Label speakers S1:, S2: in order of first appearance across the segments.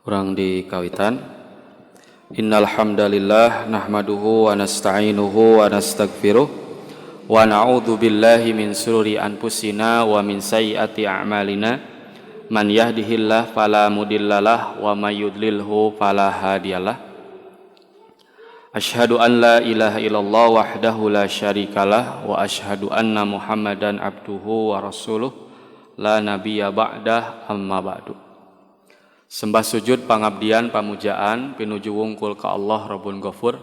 S1: Urang di kawitan. Innal hamdalillah nahmaduhu wa nasta'inuhu wa nastaghfiruh wa na'udzu billahi min shururi anfusina wa min sayyiati a'malina. Man yahdihillahu fala mudhillalah wa may yudlilhu fala hadiyalah. Asyhadu an la ilaha illallah wahdahu la syarikalah wa asyhadu anna Muhammadan abduhu wa rasuluh la nabiyya ba'dah amma ba'du. Sembah sujud pangabdian pamujaan pinuju wungkul ka Allah Rabbun Ghafur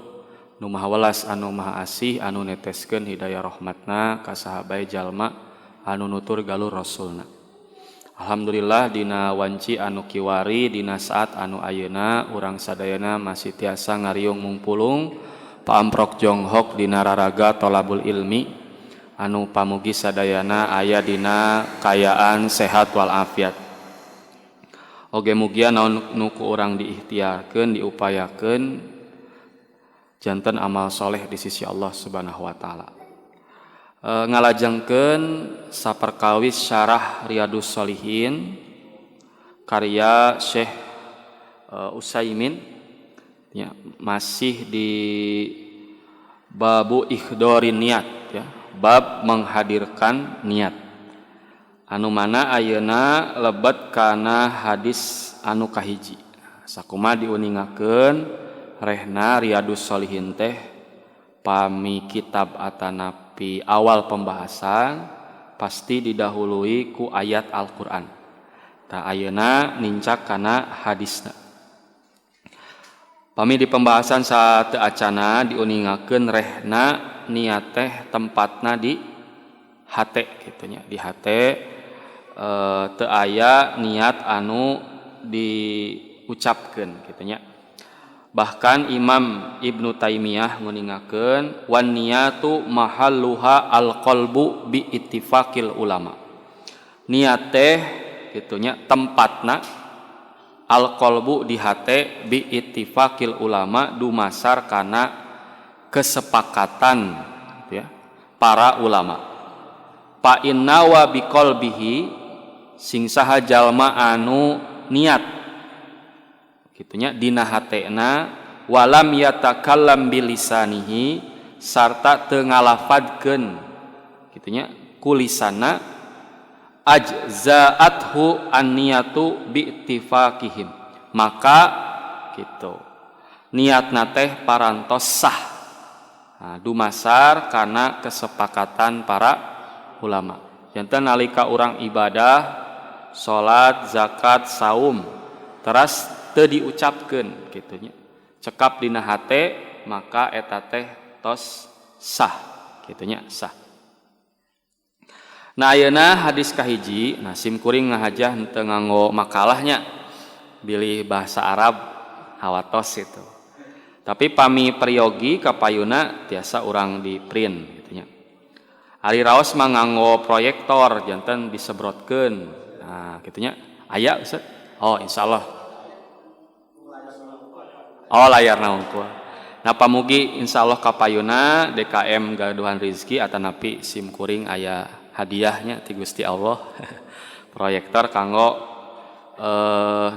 S1: nu maha welas anu maha asih anu neteskeun hidayah rahmatna ka sahabai jalma anu nutur galur rasulna. Alhamdulillah dina wanci anu kiwari dina saat anu ayeuna urang sadayana masih tiasa ngariung mungpulung paamprok jonghok dina raraga tolabul ilmi anu pamugi sadayana aya dina kayaan sehat wal afiat. Oge mugia naon nuku urang diikhtiarkeun diupayakeun janten amal soleh di sisi Allah Subhanahu wa taala. Ngalajengkeun saperkawis syarah Riyadhus Shalihin karya Syekh Utsaimin ya, masih di babu ihdhorin niat ya, bab menghadirkan niat. Anu mana ayeuna lebet kana hadis anu kahiji. Sakuma diuningakeun rehna Riyadhus Shalihin teh pami kitab atanapi awal pembahasan pasti didahului ku ayat Al-Qur'an. Tah ayeuna nincak kana hadisna. Pami di pembahasan sateu acana diuningakeun rehna niat teh tempatna di hate kitu nya, di hate teu aya niat anu diucapkeun kitu nya. Bahkan Imam Ibnu Taimiyah nguningakeun wan niyatu mahalluha alqalbu bi ittifaqil ulama. Niat teh kitu nya tempatna alqalbu di hate bi ittifaqil ulama dumasar kana kesepakatan gitu ya, para ulama. Pa inna wa biqalbihi sing saha jalma anu niat kitunya dina hatena walam yatakallam bilisanihi sarta teu ngalafadkeun kitunya kulisana ajzaathu an-niyatu biittifaqihim maka gitu niatna teh parantos sah dumasar kana kesepakatan para ulama. Janten nalika urang ibadah salat, zakat, saum teras teu diucapkeun kitu nya. Cekap dina hate maka eta teh tos sah kitu nya, sah. Nah ayeuna hadis kahiji, nah sim kuring ngahajah henteu nganggo makalahnya. Bilih bahasa Arab hawatos itu. Tapi pami periogi ka payuna tiasa urang di print kitu nya. Ari raos mah nganggo proyektor janten disebrotkeun. Nah, kitunya aya Ustaz. Oh, insyaallah. Oh, layarna unggul. Nah, pamugi insyaallah ka payuna DKM Gaduhan Rizki atanapi sim kuring aya hadiahnya ti Gusti Allah. Proyektor kanggo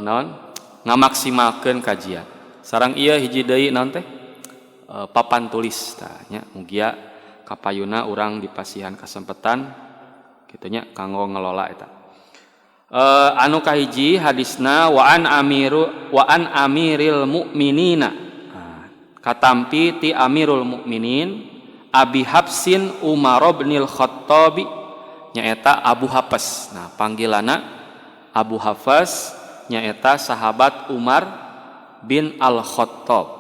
S1: naon? Ngamaksimalkeun kajian. Sareng ieu hiji deui naon teh? Papan tulis tah nya mugia ka payuna urang dipasihan kasempetan kitu nya kanggo ngelola eta. Anu kahiji hadisna wa an amiril mukminina katampi ti amirul mukminin Abi Hafsin Umar bin Al-Khattabi nyaeta Abu Hafs. Nah panggilanna Abu Hafs nyaeta sahabat Umar bin Al-Khattab.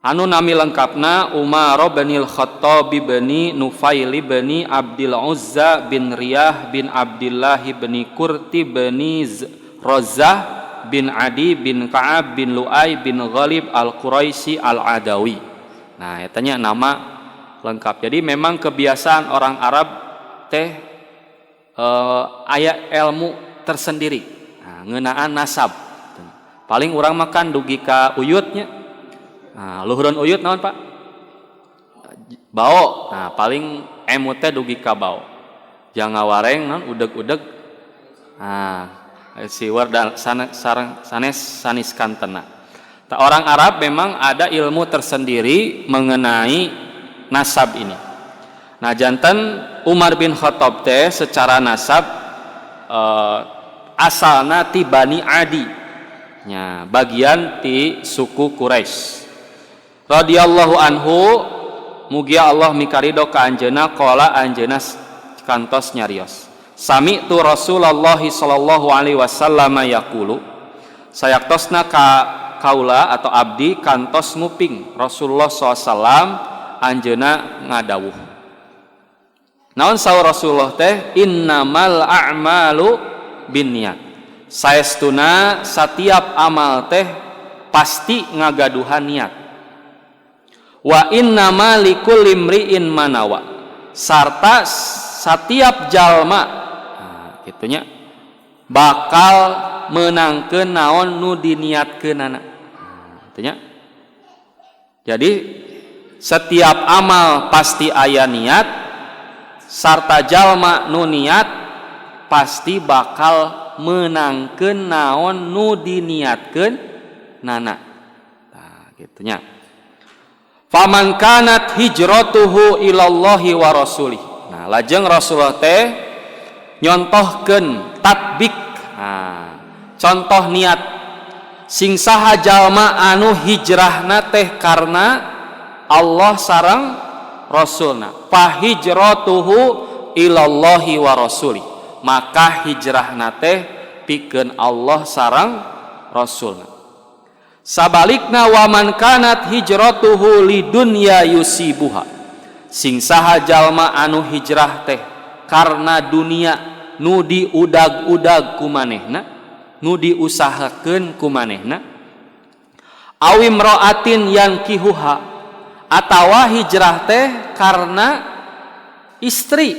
S1: Anu nami lengkapna Umar bin Al-Khattab bin Nufail bin Abdul Uzza bin Riyah bin Abdullah bin Qurti bin Razzah bin Adi bin Ka'ab bin Lu'ay bin Ghalib Al-Quraisy Al-Adawi. Nah, etanya nama lengkap. Jadi memang kebiasaan orang Arab teh aya ilmu tersendiri. Nah, ngeunaan nasab. Paling urang makan dugi ka uyutnya. Nah, luhureun uyut naon Pak? Bao. Nah, paling emut teh dugi ka bao. Jangan wareng naon udeg-udeg. Nah, siwar dan sanes kantena. Orang Arab memang ada ilmu tersendiri mengenai nasab ini. Nah, janten Umar bin Khattab teh secara nasab asalna ti Bani Adi. Nya, bagian ti suku Quraisy. Radhiyallahu anhu, mugia Allah mikarido ka anjeunna qala anjeunna kantos nyarios. Sami'tu Rasulullah sallallahu alaihi wasallam yaqulu. Sayaktosna ka kaula atau abdi kantos nguping Rasulullah SAW anjeuna ngadawuh. Naon saur Rasulullah teh innamal a'malu binniyat. Saestuna satiap amal teh pasti ngagaduhan niat. Wa innamal likulli imri'in manawa. Sarta satiap jalma gitunya bakal menangkeun naon nu diniatkeunana. Artinya, jadi setiap amal pasti aya niat, sarta jalma nu niat pasti bakal menangkeun naon nu diniatkeun nana. Nah, gitunya. Faman kanat hijratuhu ilallahi wa rasulih. Nah, lajeng Rasulullah teh nyontohkeun tatbik. Nah, contoh niat sing saha jalma anu hijrahna teh karena Allah sareng Rasulna. Fa hijratuhu ilallahi wa rasuli. Maka hijrahna teh pikeun Allah sareng Rasulna. Sabalikna wa man kanat hijratuhu lidunya yusibuha. Sing saha jalma anu hijrah teh karena dunia nu diudag-udag ku manehna, nu diusahakeun ku manehna, awim ra'atin yankihuha, atawa hijrah teh karena istri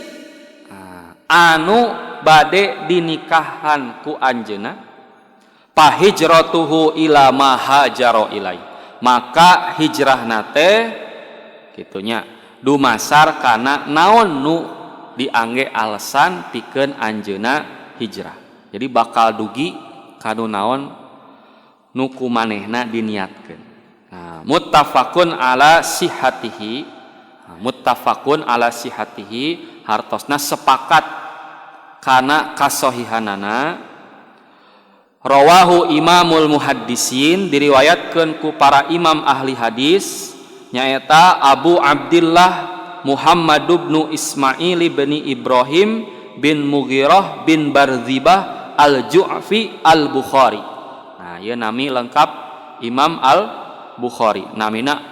S1: anu bade dinikahan ku anjeunna, fa hijratuhu ila ma hajara ilai. Maka hijrahna teh kitunya dumasar kana naon nu diangge alasan pikeun anjeunna hijrah. Jadi bakal dugi kanu naon nu kumanehna diniatkeun. Nah, muttafaqun ala sihhatihi. Muttafaqun ala sihhatihi hartosna sepakat kana kasohihanana. Rawahu Imamul Muhaddisin, diriwayatkeun ku para imam ahli hadis nyaeta Abu Abdillah Muhammad bin Ismail bin Ibrahim bin Mughirah bin Barzibah Al-Ju'fi Al-Bukhari. Nah, ieu nami lengkap Imam Al-Bukhari. Namina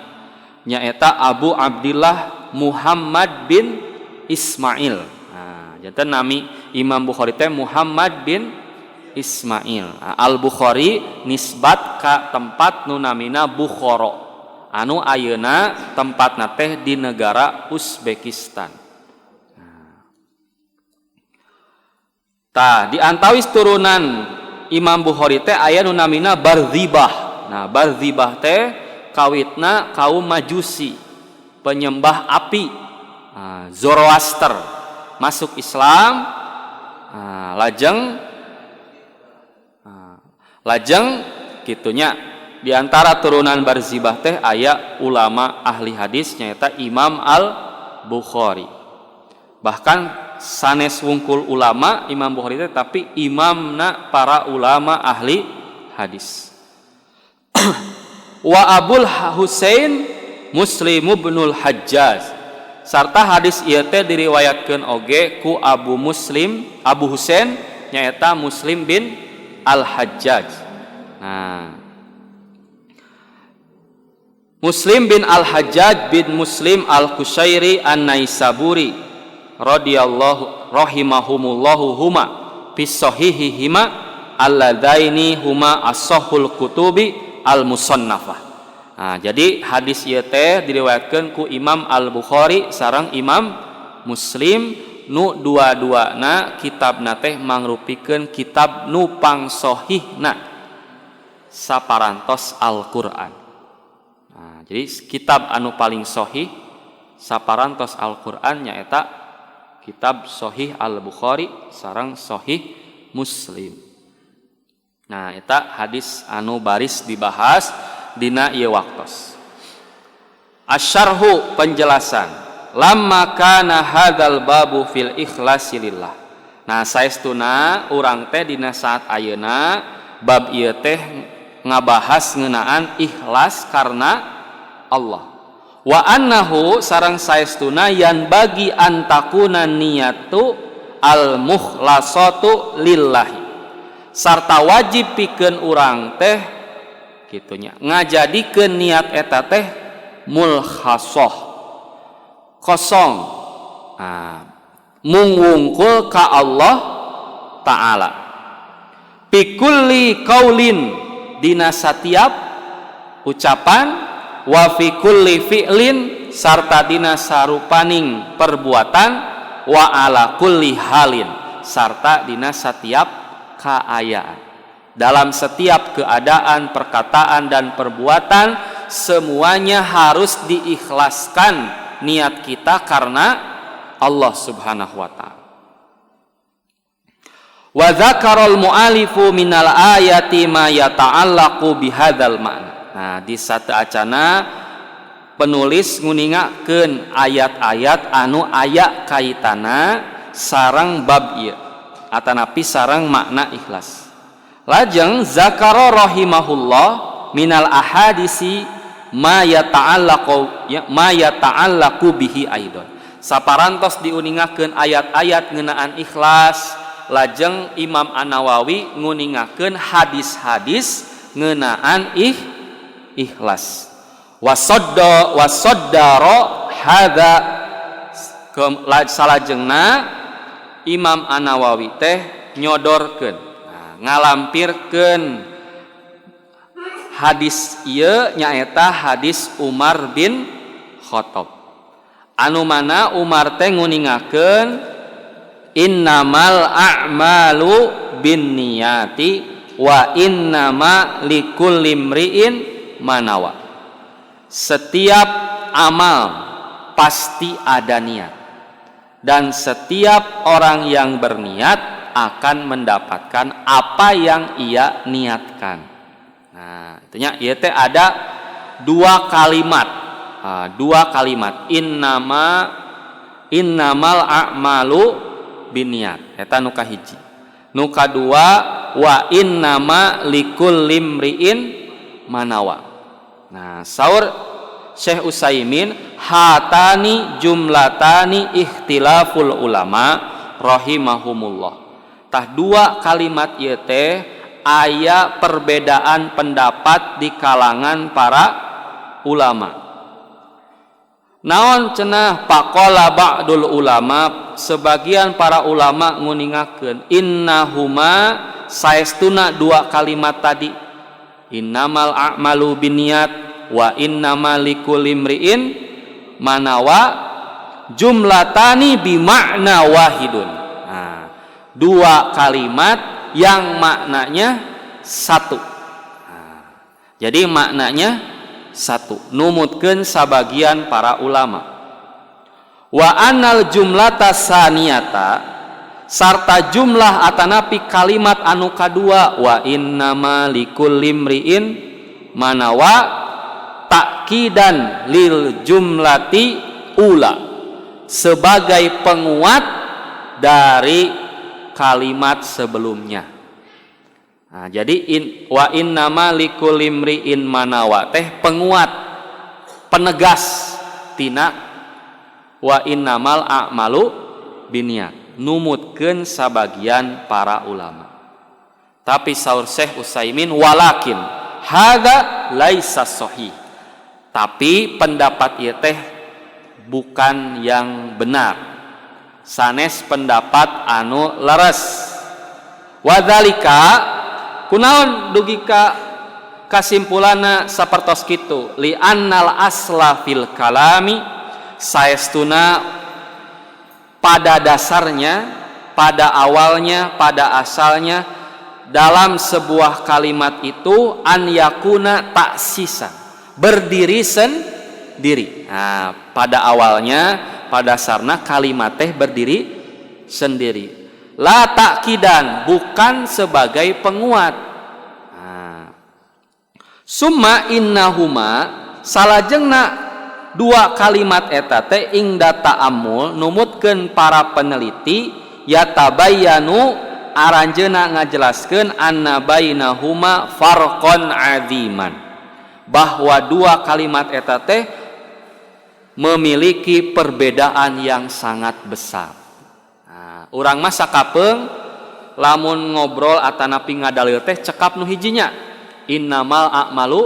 S1: nyaeta Abu Abdillah Muhammad bin Ismail. Nah, janten nami Imam Bukhari teh Muhammad bin Ismail. Nah, Al-Bukhari nisbat ka tempat nu namina Bukhara. Anu ayeuna tempatna teh di negara Uzbekistan. Di antawis turunan Imam Bukhari teh aya nu namina Barzibah. Nah, Barzibah teh kawitna kaum Majusi, penyembah api. Zoroaster masuk Islam. Lajeng kitunya di antara turunan Barzibah teh aya ulama ahli hadis nyaeta Imam Al-Bukhari. Bahkan sanes wungkul ulama Imam Bukhari teh tapi imamna para ulama ahli hadis. Wa Abul Husain Muslim ibnul Hajjaj. Sarta hadis ieu teh diriwayatkeun oge ku Abu Husain nyaeta Muslim bin Al-Hajjaj. Nah, Muslim bin Al-Hajjaj bin Muslim Al-Qushairi An-Naisaburi radhiyallahu rahimahumullahu huma fi sahihihima alladaini huma as-sahhul kutubi al-musannafah. Nah, jadi hadis ieu teh diriwayatkeun ku Imam Al-Bukhari sareng Imam Muslim nu dua-duana kitabna teh mangrupikeun kitab nu pangsohihna saparantos Al-Qur'an. Nah, jadi kitab anu paling sohih saparantos Al-Qur'an nyaeta kitab Sahih Al-Bukhari sareng Sahih Muslim. Nah, eta hadis anu baris dibahas dina ieu waktos. Asyarhu penjelasan. Lamma kana hadzal babu fil ikhlasi lillah. Nah, saestuna urang teh dina saat ayeuna bab ieu teh ngabahas ngeunaan ikhlas karena Allah. Wa annahu sareng saestuna yan bagi antakuna niyatu al mukhlasatu lillahi. Sarta wajib pikeun urang teh kitunya ngajadikeun niat eta teh mulkhasoh kosong, mungwungkul ka Allah Ta'ala pikulli qaulin dina satiap ucapan wa fi kulli fi'lin sarta dina sarupaning perbuatan wa ala kulli halin sarta dina satiap kaayaan. Dalam setiap keadaan, perkataan dan perbuatan semuanya harus diikhlaskan niat kita karena Allah Subhanahu wa taala. Wa dzakarul mu'alifu minal ayati ma yata'allaqu bihadzal ma'na. Nah, di satou acana penulis nguningakeun ayat-ayat anu aya kaitana sareng bab ieu atanapi sareng makna ikhlas. Lajeng zakara rahimahullah minal ahadisi ma yata'allaqu bihi aidon. Saparantos diuningakeun ayat-ayat ngeunaan ikhlas, lajeng Imam An-Nawawi nguningakeun hadis-hadis ngeunaan ikhlas. Wasaddara hadza salajengna Imam An-Nawawi teh nyodorkeun ngalampirkeun hadis ieu nyaeta hadis Umar bin Khattab anu mana Umar teh nguningakeun innamal a'malu binniyati wa innama likulli imri'in manawa. Setiap amal pasti ada niat dan setiap orang yang berniat akan mendapatkan apa yang ia niatkan. Nah, itunya ieu teh ada dua kalimat. Innamal a'malu binniyat. Eta nu kahiji. Nu kadua wa innama likulli imri'in manawa. Nah, saur Syekh Utsaimin hatani jumlatani ikhtilaful ulama rahimahumullah. Tah dua kalimat ieu teh aya perbedaan pendapat di kalangan para ulama. Naon cenah faqala ba'dul ulama, sebagian para ulama nguningakeun innahuma saestuna dua kalimat tadi innamal a'malu binniyat wa innamal likulli imri'in manawa jumlatani bima'na wahidun. Dua kalimat yang maknanya satu. Jadi maknanya satu. Numutkeun sabagian para ulama. Wa annal jumlata saniyata sarta jumlah atanapi kalimat anu kadua wa innama likulli imri'in manawa ta'kidan lil jumlati ula sebagai penguat dari kalimat sebelumnya. Nah, jadi wa innama likulli imri'in manawa teh penguat penegas tina wa innamal a'malu binniyat numutkeun sabagian para ulama. Tapi saur Syekh Utsaimin walakin hadza laisa sahih. Tapi pendapat ieu teh bukan yang benar. Sanes pendapat anu leres. Wadzalika kunaon dugi ka kasimpulanna sapertos kitu li annal asla fil kalami saestuna pada dasarnya, pada awalnya, pada asalnya dalam sebuah kalimat itu an yakuna taksisan berdiri sendiri. Nah, pada awalnya pada dasarna kalimat teh berdiri sendiri. La ta'kidan bukan sebagai penguat. Summa innahuma salajengna dua kalimat eta teh ing data amul numutkeun para peneliti yatabayyanu aranjeuna ngajelaskeun anna bainahuma farqon aziman, bahwa dua kalimat eta teh memiliki perbedaan yang sangat besar. Nah, urang mah sakapeung lamun ngobrol atanapi ngadalil teh cekap nu hijinya innamal a'malu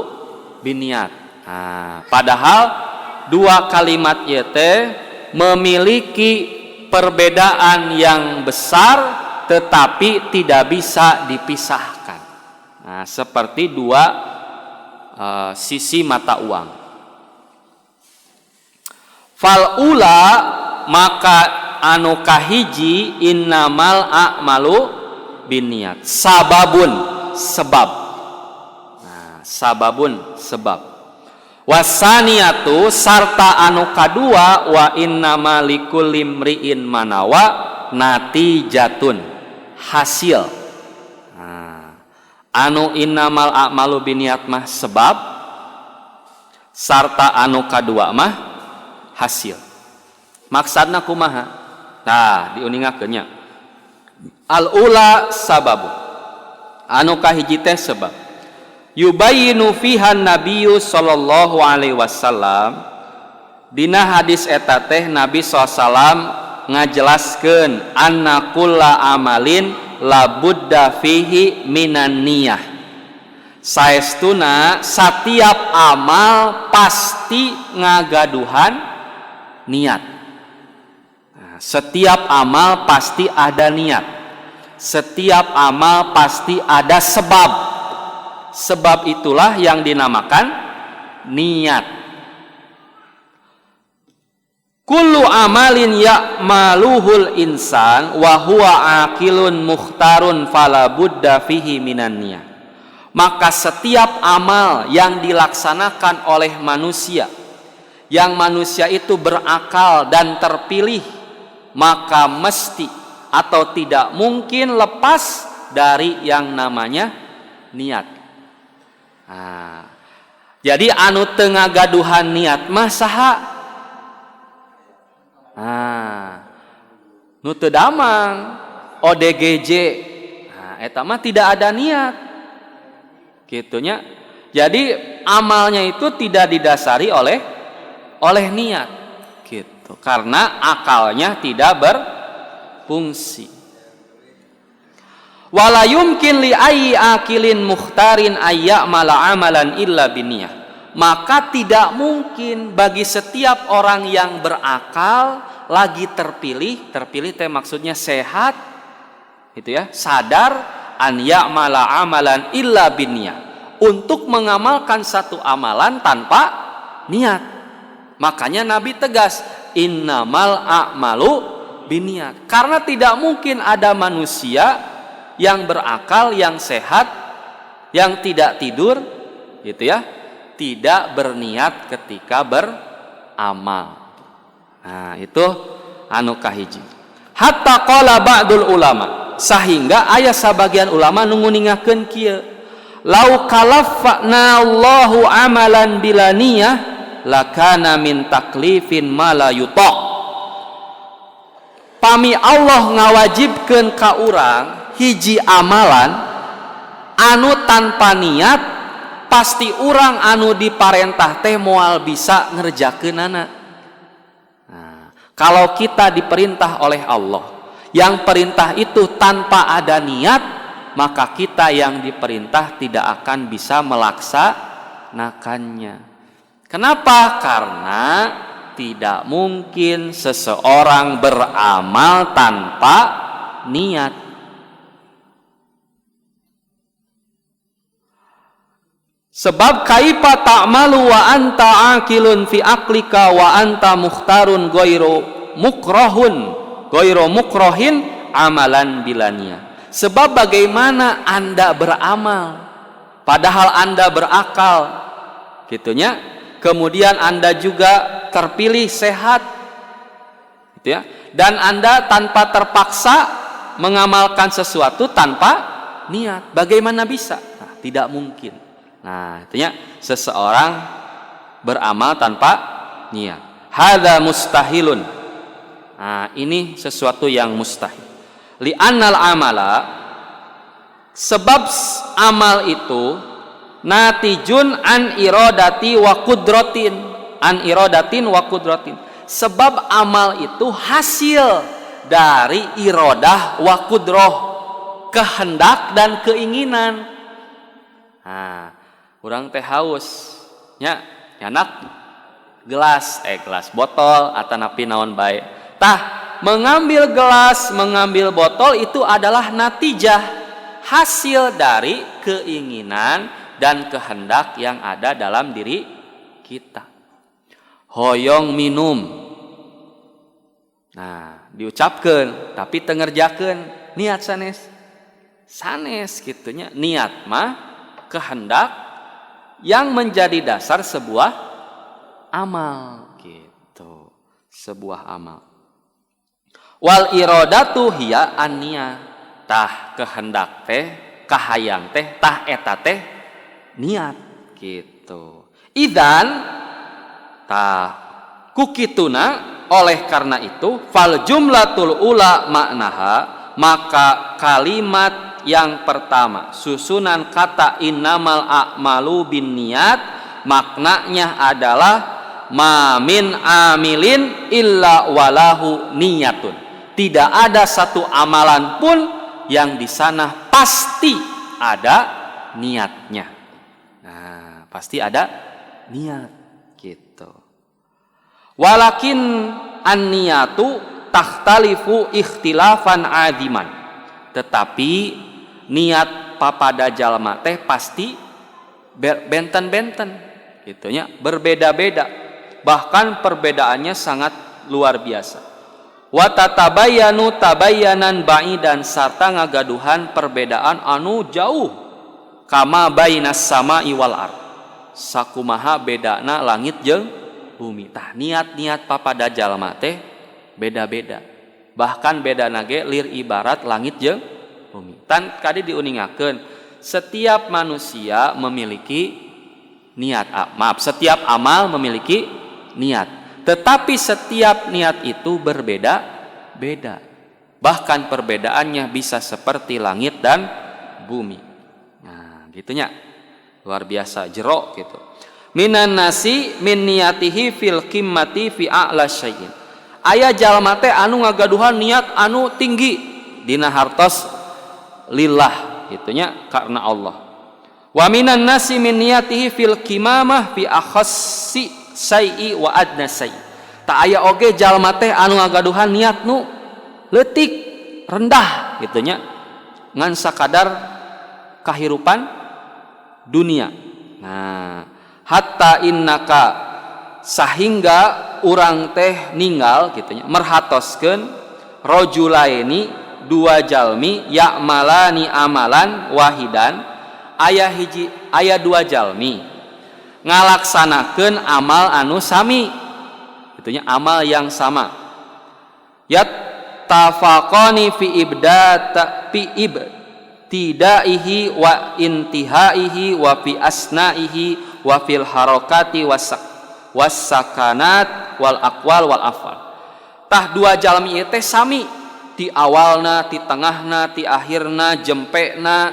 S1: binniyat. Nah, padahal dua kalimat ieu teh memiliki perbedaan yang besar tetapi tidak bisa dipisahkan. Nah, seperti dua sisi mata uang. Fal ula maka anu kahiji innamal a'malu binniyat sababun sebab. Nah, sababun sebab. Wasaniyatu sarta anu kadua wa innama likulli imri'in manawa natijatun hasil. Nah, anu innamal a'malu binniyat mah sebab, sarta anu kadua mah hasil. Maksudna kumaha? Nah, diuningakeun nya. Al ula sababu. Anu kahiji teh sebab. Yubayyinu fiha nabiyyu sallallahu alaihi wasallam, dina hadis eta teh Nabi sallallahu ngajelaskeun anna kulla amalin labudda fihi minan niyah. Saestuna setiap amal pasti ngagaduhan niat. Nah, setiap amal pasti ada niat. Setiap amal pasti ada sebab. Sebab itulah yang dinamakan niat. Kullu amalin ya'maluhul insan wa huwa aqilun mukhtarun fala budda fihi minan niyah. Maka setiap amal yang dilaksanakan oleh manusia, yang manusia itu berakal dan terpilih, maka mesti atau tidak mungkin lepas dari yang namanya niat. Nah, jadi anu teu ngagaduhan niat mah saha? Nah, nu teu damang ODGJ. Nah, eta mah tidak ada niat. Gitunya. Jadi amalnya itu tidak didasari oleh niat. Gitu. Karena akalnya tidak berfungsi. Wala yumkin li ayyi akilin mukhtarin ayya'mala amalan illa binniyah. Maka tidak mungkin bagi setiap orang yang berakal lagi terpilih teh maksudnya sehat, gitu ya, sadar an ya'mala amalan illa binniyah, untuk mengamalkan satu amalan tanpa niat. Makanya Nabi tegas innamal a'malu binniyat, karena tidak mungkin ada manusia yang berakal, yang sehat, yang tidak tidur, gitu ya, tidak berniat ketika beramal. Nah, itu anu kahiji. Hatta qala ba'dul ulama, sehingga aya sabagian ulama nu nguningakeun kieu, lau kalaffana Allahu amalan bila niyah lakana min taklifin ma la yuta. Pami Allah ngawajibkeun ka urang hiji amalan anu tanpa niat, pasti urang anu diparentah teh moal bisa ngerjakeunana. Nah, kalau kita diperintah oleh Allah, yang perintah itu tanpa ada niat, maka kita yang diperintah tidak akan bisa melaksanakannya. Kenapa? Karena tidak mungkin seseorang beramal tanpa niat. Sebab kaifa ta'malu wa anta aqilun fi aqlika wa anta mukhtarun ghairu mukrahin amalan bilania. Sebab bagaimana Anda beramal padahal Anda berakal, gitunya. Kemudian Anda juga terpilih sehat, gitu ya. Dan Anda tanpa terpaksa mengamalkan sesuatu tanpa niat. Bagaimana bisa? Nah, tidak mungkin. Nah, artinya seseorang beramal tanpa niat. Hadza mustahilun. Nah, ini sesuatu yang mustahil. Li'annal amala, sebab amal itu natijun an iradati wa qudratin, an iradatin wa qudratin. Sebab amal itu hasil dari iradah wa qudrah, kehendak dan keinginan. Nah, urang teh haus nya nyanak gelas botol atanapi naon bae. Tah mengambil gelas, mengambil botol itu adalah natijah, hasil dari keinginan dan kehendak yang ada dalam diri kita. Hoyong minum. Nah, diucapkan tapi tengerjakeun niat sanes. Sanes gitunya. Niat mah kehendak yang menjadi dasar sebuah amal gitu. Sebuah amal. Wal iradatu hiya an-niyah. Tah kehendak teh, kahayang teh, tah eta teh niat gitu. Idan tah kukituna, oleh karena itu fal jumlatul ula maknaha, maka kalimat yang pertama susunan kata innamal a'malu bin niat maknanya adalah ma min amilin illa walahu niyatun. Tidak ada satu amalan pun yang di sana pasti ada niatnya. Nah, pasti ada niat gitu. Walakin an-niyatu takhtalifu ikhtilafan adiman. Tetapi niat papada jalma teh pasti benten-benten gitunya, berbeda-beda. Bahkan perbedaannya sangat luar biasa. Wa tatabayyanu tabayyanan ba'idan, sarta ngagaduhan perbedaan anu jauh. Kama bainas sama'i wal ard, sakumaha bedana langit jeung bumi. Tah niat-niat papada jalma teh beda-beda. Bahkan bedana ge lir ibarat langit jeung bumi. Tan kadi diuningakeun, setiap manusia memiliki niat. Setiap amal memiliki niat. Tetapi setiap niat itu berbeda-beda. Bahkan perbedaannya bisa seperti langit dan bumi. Nah, gitunya. Luar biasa, jero gitu. Minan nasi min niyatihi fil qimmati fi a'la syai'in. Aya jalma teh anu ngagaduhan niat anu tinggi dina hartos lillah, gitunya karena Allah. Wa minan nasi min niyatihi fil qimamah fi akhassi syai'i wa adna syai'. Tak aya oge jalma teh anu ngagaduhan niat nu leutik, rendah gitunya, ngan sakadar kahirupan dunia. Nah, hatta innaka, sahingga urang teh ninggal gitunya, merhatoskeun rajulaini, dua jalmi, ya'malani amalan wahidan, aya dua jalmi ngalaksanakeun amal anu sami, itunya amal yang sama. Yattafaqani fi ibtidaihi wa intihaihi wa fi asnaihi wa fil harakati wassakanat wal aqwal wal afal. Tah dua jalmi ieu teh sami ti awalna, ti tengahna, ti akhirna, jempekna,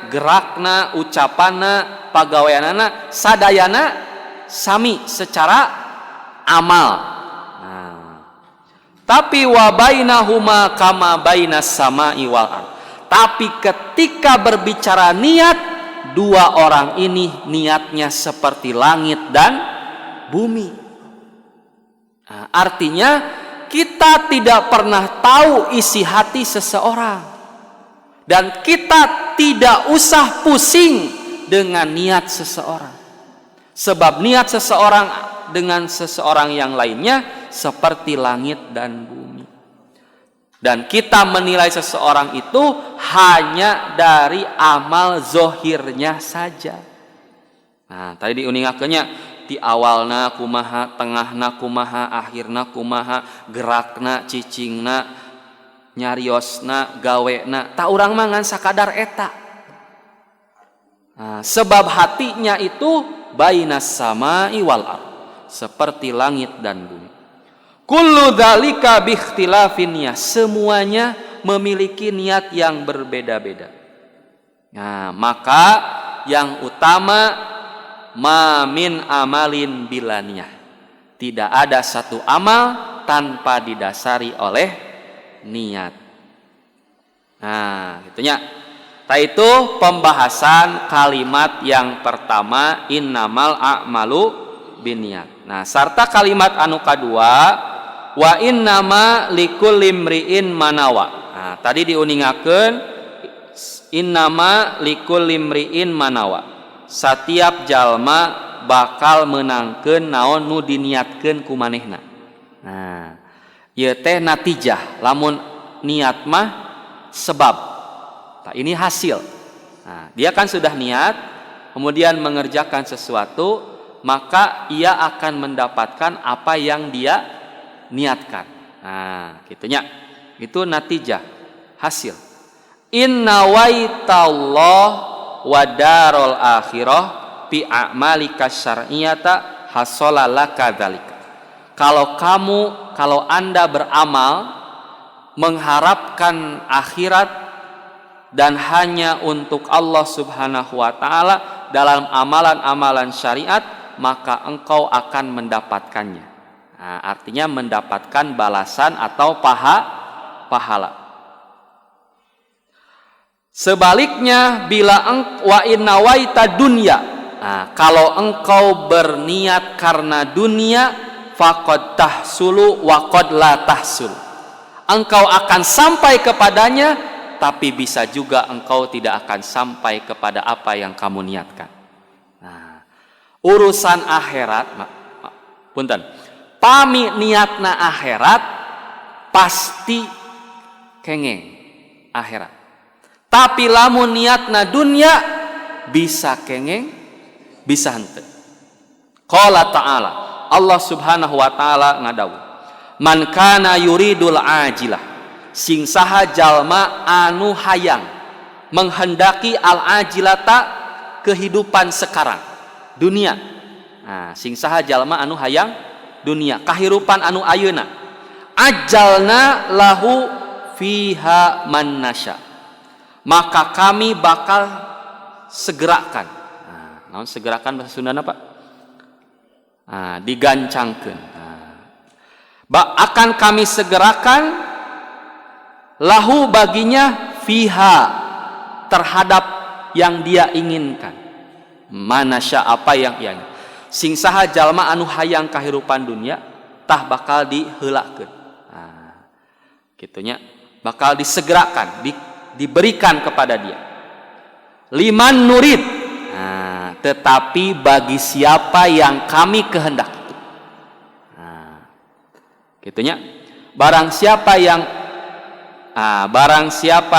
S1: gerakna, ucapanna, pagaweanana, sadayana sami secara amal. Nah, tapi wa bainahuma kama bainas sama'i wal ard. Tapi ketika berbicara niat, dua orang ini niatnya seperti langit dan bumi. Nah, artinya kita tidak pernah tahu isi hati seseorang. Dan kita tidak usah pusing dengan niat seseorang. Sebab niat seseorang dengan seseorang yang lainnya seperti langit dan bumi. Dan kita menilai seseorang itu hanya dari amal zohirnya saja. Nah, tadi diuningakeunnya, di awalna kumaha, tengahna kumaha, akhirna kumaha, gerakna, cicingna, nyariosna, gawena, tak urang mangan sakadar eta. Sebab hatinya itu bainas samai wal ard, seperti langit dan bumi. Kullu dzalika bi ikhtilafin niyah, semuanya memiliki niat yang berbeda-beda. Nah, maka yang utama ma min amalin bila niyah. Tidak ada satu amal tanpa didasari oleh niat. Nah, gitunya. Itu pembahasan kalimat yang pertama, innamal a'malu binniyat. Nah, sarta kalimat anu kadua, wa innama likulli imri'in manawa. Nah, tadi diuningakeun innama likulli imri'in manawa. Setiap jalma bakal menangkeun naon nu diniatkeun ku manehna. Nah, ieu teh natijah, lamun niat mah sebab. Nah, ini hasil. Nah, dia kan sudah niat, kemudian mengerjakan sesuatu, maka ia akan mendapatkan apa yang dia niatkan. Nah, gitunya. Itu natijah, hasil. Inna waitallah wa darul akhirah bi a'malika syar'iyata hasolalaka dzalika. Kalau Anda beramal mengharapkan akhirat dan hanya untuk Allah Subhanahu wa taala dalam amalan-amalan syariat, maka engkau akan mendapatkannya. Nah, artinya mendapatkan balasan atau pahala. Sebaliknya bila wa inna waita dunya, nah, kalau engkau berniat karena dunia, faqad tahsulu wa qad la tahsul. Engkau akan sampai kepadanya, tapi bisa juga engkau tidak akan sampai kepada apa yang kamu niatkan. Nah, urusan akhirat, punten, pami niatna akhirat pasti kengeng akhirat. Tapi lamun niatna dunia bisa kengeng, bisa henteu. Qala ta'ala, Allah Subhanahu wa taala ngadawuh, man kana yuridul ajilah, sing saha jalma anu hayang menghendaki al-ajilata, kehidupan sekarang dunia. Nah, sing saha jalma anu hayang dunia, kahirupan anu ayeuna, ajalna lahu fiha man nasya, maka kami bakal segerakan. Nah, naon segerakan bahasa Sundana Pak? Nah, digancangkeun. Akan kami segerakan lahu baginya fiha, terhadap yang dia inginkan. Manasya, apa yang ia inginkan. Sing saha jalma anu hayang kahirupan dunia tah bakal diheulakeun. Nah, gitunya bakal disegerakan, diberikan kepada dia. Liman nurid. Nah, tetapi bagi siapa yang kami kehendaki. Nah, gitunya. Barang siapa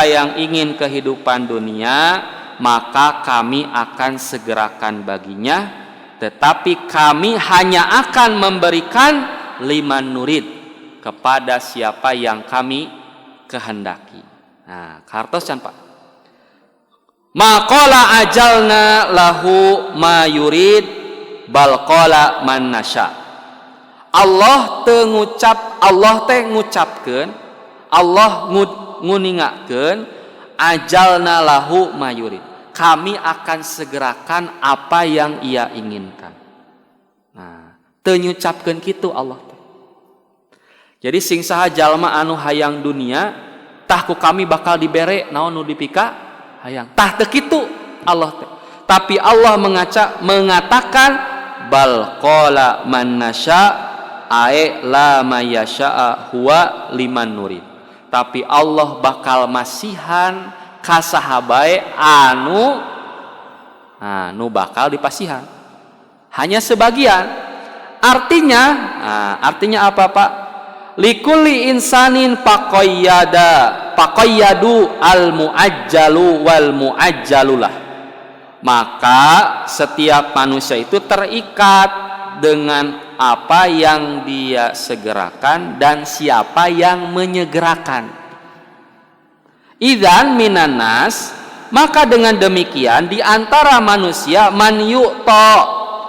S1: yang ingin kehidupan dunia, maka kami akan segerakan baginya, tetapi kami hanya akan memberikan liman nurid, kepada siapa yang kami kehendaki. Nah, kartos can Pak. Maqala ajalna lahu ma yurid bal qala man nasya. Allah teh ngucapkeun, Allah nguningakeun ajalna lahu mayurid, kami akan segerakan apa yang ia inginkan. Nah, teu nyucapkeun kitu Allah teh. Jadi sing saha jalma anu hayang dunia, tah ku kami bakal dibere naon nu dipika hayang. Tah teu kitu Allah teh. Tapi Allah mengatakan bal qala man nasya ae la mayasya huwa liman nurid. Tapi Allah bakal masihan kasahabae anu bakal dipasihan. Hanya sebagian. Artinya apa Pak? Likulli insanin faqayyadu al muajjalu wal muajjalulah. Maka setiap manusia itu terikat dengan apa yang dia segerakan dan siapa yang menyegerakan. Idzan minanas, Maka dengan demikian di antara manusia man yu'ta,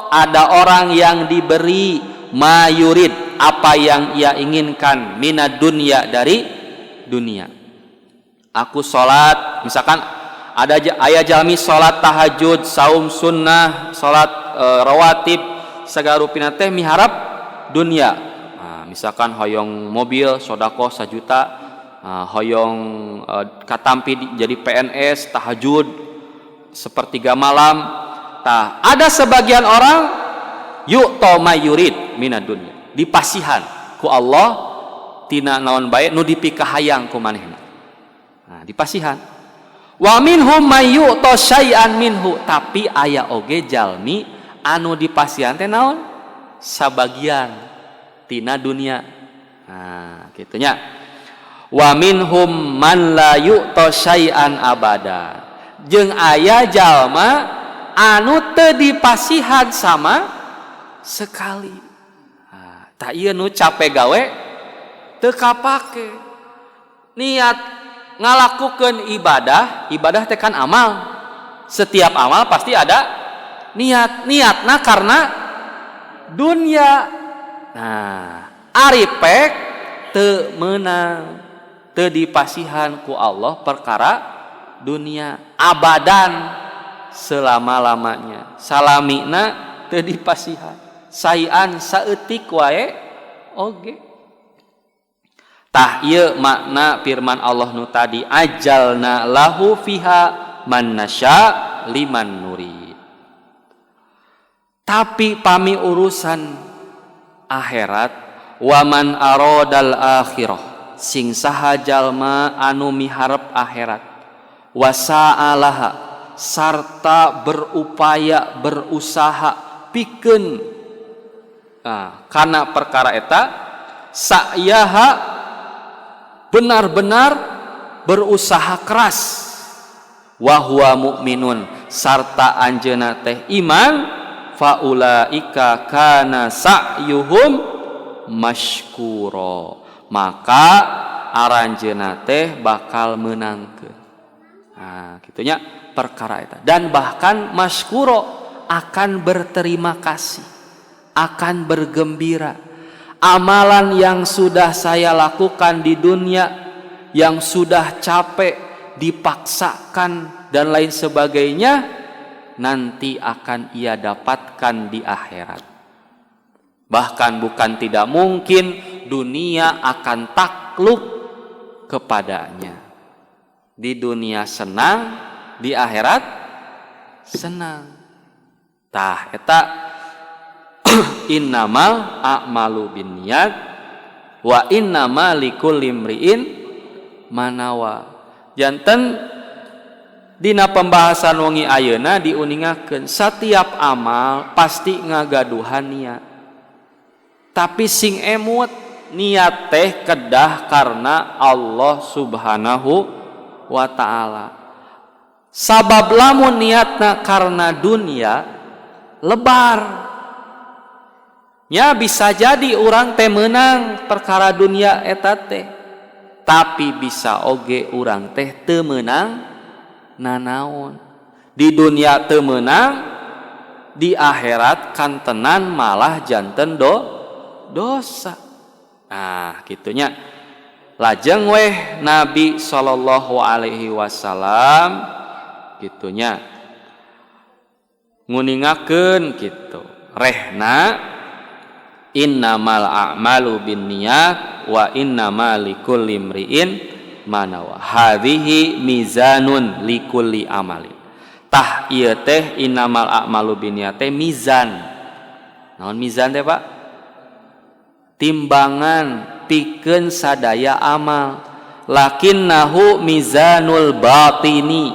S1: ada orang yang diberi mayurid, apa yang ia inginkan, minad dunya, dari dunia. Aku sholat, misalkan ada aya jalmi sholat tahajud, saum sunnah, sholat rawatib, segala rupina teh miharap dunia. Nah, misalkan hoyong mobil sodako 1 juta, hoyong katampi jadi PNS tahajud sepertiga malam. Tah ada sebagian orang yu'ta mayurid minad dunya, dipasihan ku Allah tina naon bae nu dipikahayang ku manehna. Nah, dipasihan. Wa minhum may yu'ta syai'an minhu, tapi aya oge jalmi anu dipasihan teh naon? Sabagian tina dunia. Nah, kitu nya. Wa minhum man la yu'ta syai'an abada. Jeung aya jalma anu teu dipasihan sama sekali. Nah, tah ieu nu capek gawe teu kapake. Niat ngalakukeun ibadah teh kan amal. Setiap amal pasti ada niatna karena dunia. Nah, ari pek teu meunang, teu dipasihan ku Allah perkara dunia abadan selama-lamanya. Salamina teu dipasihan, saian saeutik wae oge. Tah ieu makna firman Allah nu tadi, ajalna lahu fiha man nasya liman nurid. Tapi pami urusan akhirat, waman aradal akhirah, sing saha jalma anu miharep akhirat, wasa'alaha, sarta berupaya berusaha pikeun kana perkara eta, sa'yaha, benar-benar berusaha keras, wa huwa mu'minun, sarta anjeunna teh iman, faulaika kana sa'yuhum mashkura, maka aranjeunna teh bakal meunangkeun. Nah, kitunya perkara eta. Dan bahkan mashkura, akan berterima kasih, akan bergembira. Amalan yang sudah saya lakukan di dunia, yang sudah capek, dipaksakan dan lain sebagainya, nanti akan ia dapatkan di akhirat. Bahkan bukan tidak mungkin dunia akan takluk kepadanya. Di dunia senang, di akhirat senang. Tah eta innamal a'malu binniyat wa innamal likulli imri'in manawa. Janten dina pembahasan wengi ayeuna diuningakeun, setiap amal pasti ngagaduhan niat. Tapi sing emut niat teh kedah karena Allah Subhanahu wa taala. Sabab lamun niatna karena dunia lebar, nya bisa jadi urang teh meunang perkara dunia eta teh, tapi bisa oge urang teh teu meunang nanaon. Di dunia teu meunang, di akhirat kantenan malah janten dosa. Nah, kitunya. Lajeng weh Nabi sallallahu alaihi wasallam kitunya nguningakeun kitu. Rehna innamal a'malu binniyat wa innamal likulli imri'in manawa. Hadhihi mizanun likulli amalin. Tah ieu teh innamal a'malu binniyat teh mizan. Naon mizan teh, Pak? Timbangan pikeun sadaya amal. Lakinnahu mizanul batini.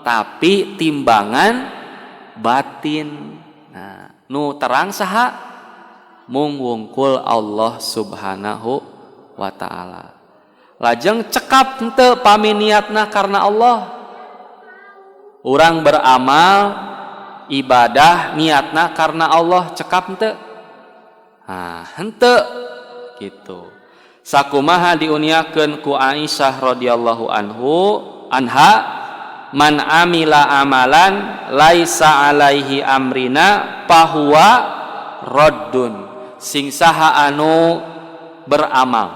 S1: Tapi timbangan batin. Nah, nu terang saha? Mung wungkul Allah Subhanahu wa taala. Lajeng cekap henteu pami niatna karena Allah. Urang beramal ibadah niatna karena Allah, cekap henteu? Nah, henteu gitu. Sakumaha diuniakeun ku Aisyah radhiyallahu anha man amila amalan laisa alaihi amrina fahuwa raddun. Sing saha anu beramal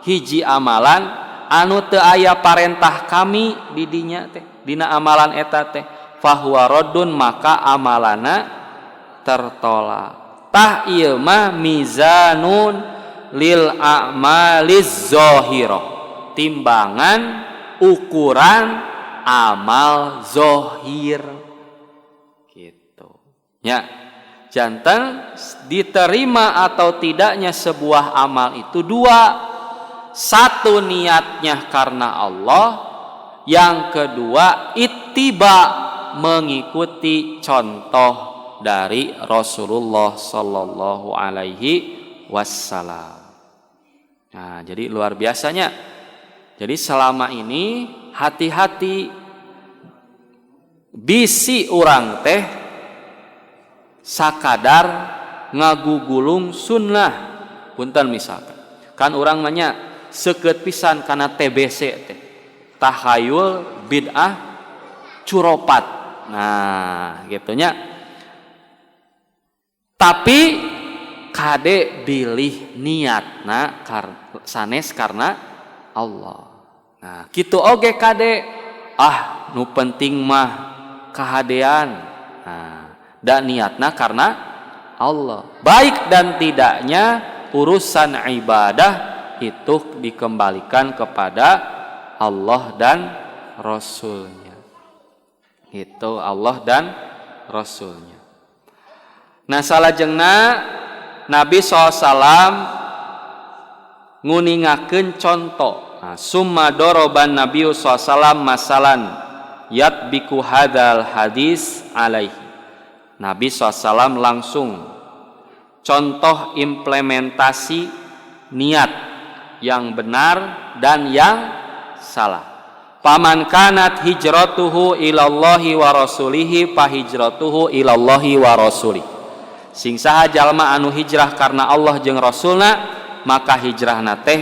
S1: hiji amalan anu teu aya parentah kami di dinya teh, dina amalan eta teh, fahuwa raddun, maka amalana tertolak. Tah ieu mah mizanun lil a'maliz zahirah, timbangan ukuran amal zahir gitu ya. Janten diterima atau tidaknya sebuah amal itu dua. Satu, niatnya karena Allah. Yang kedua, ittiba, mengikuti contoh dari Rasulullah sallallahu alaihi wasallam. Nah, jadi luar biasanya. Jadi selama ini hati-hati bisi urang teh sakadar ngagugulung sunnah. Punten misalkan kan urang nanya seukeut pisan kana TBC teh, tahayul bid'ah curopat. Nah gitunya. Tapi kade bilih niatna sanes karena Allah. Nah kitu oge kade nu penting mah kahadean. Nah dan niatna karena Allah. Baik dan tidaknya urusan ibadah itu dikembalikan kepada Allah dan Rasulnya. Itu Allah dan Rasulnya. Nah salajengna Nabi SAW nguningakeun contoh. Nah, summa doroban Nabi SAW masalan yatbiku hadal hadis alaihi. Nabi SAW langsung contoh implementasi niat yang benar dan yang salah. Paman kanat hijratuhu ilallahi wa rasulihi fa hijratuhu ilallahi wa rasulih. Sing saha jalma anu hijrah karena Allah jeung Rasulna, maka hijrahna teh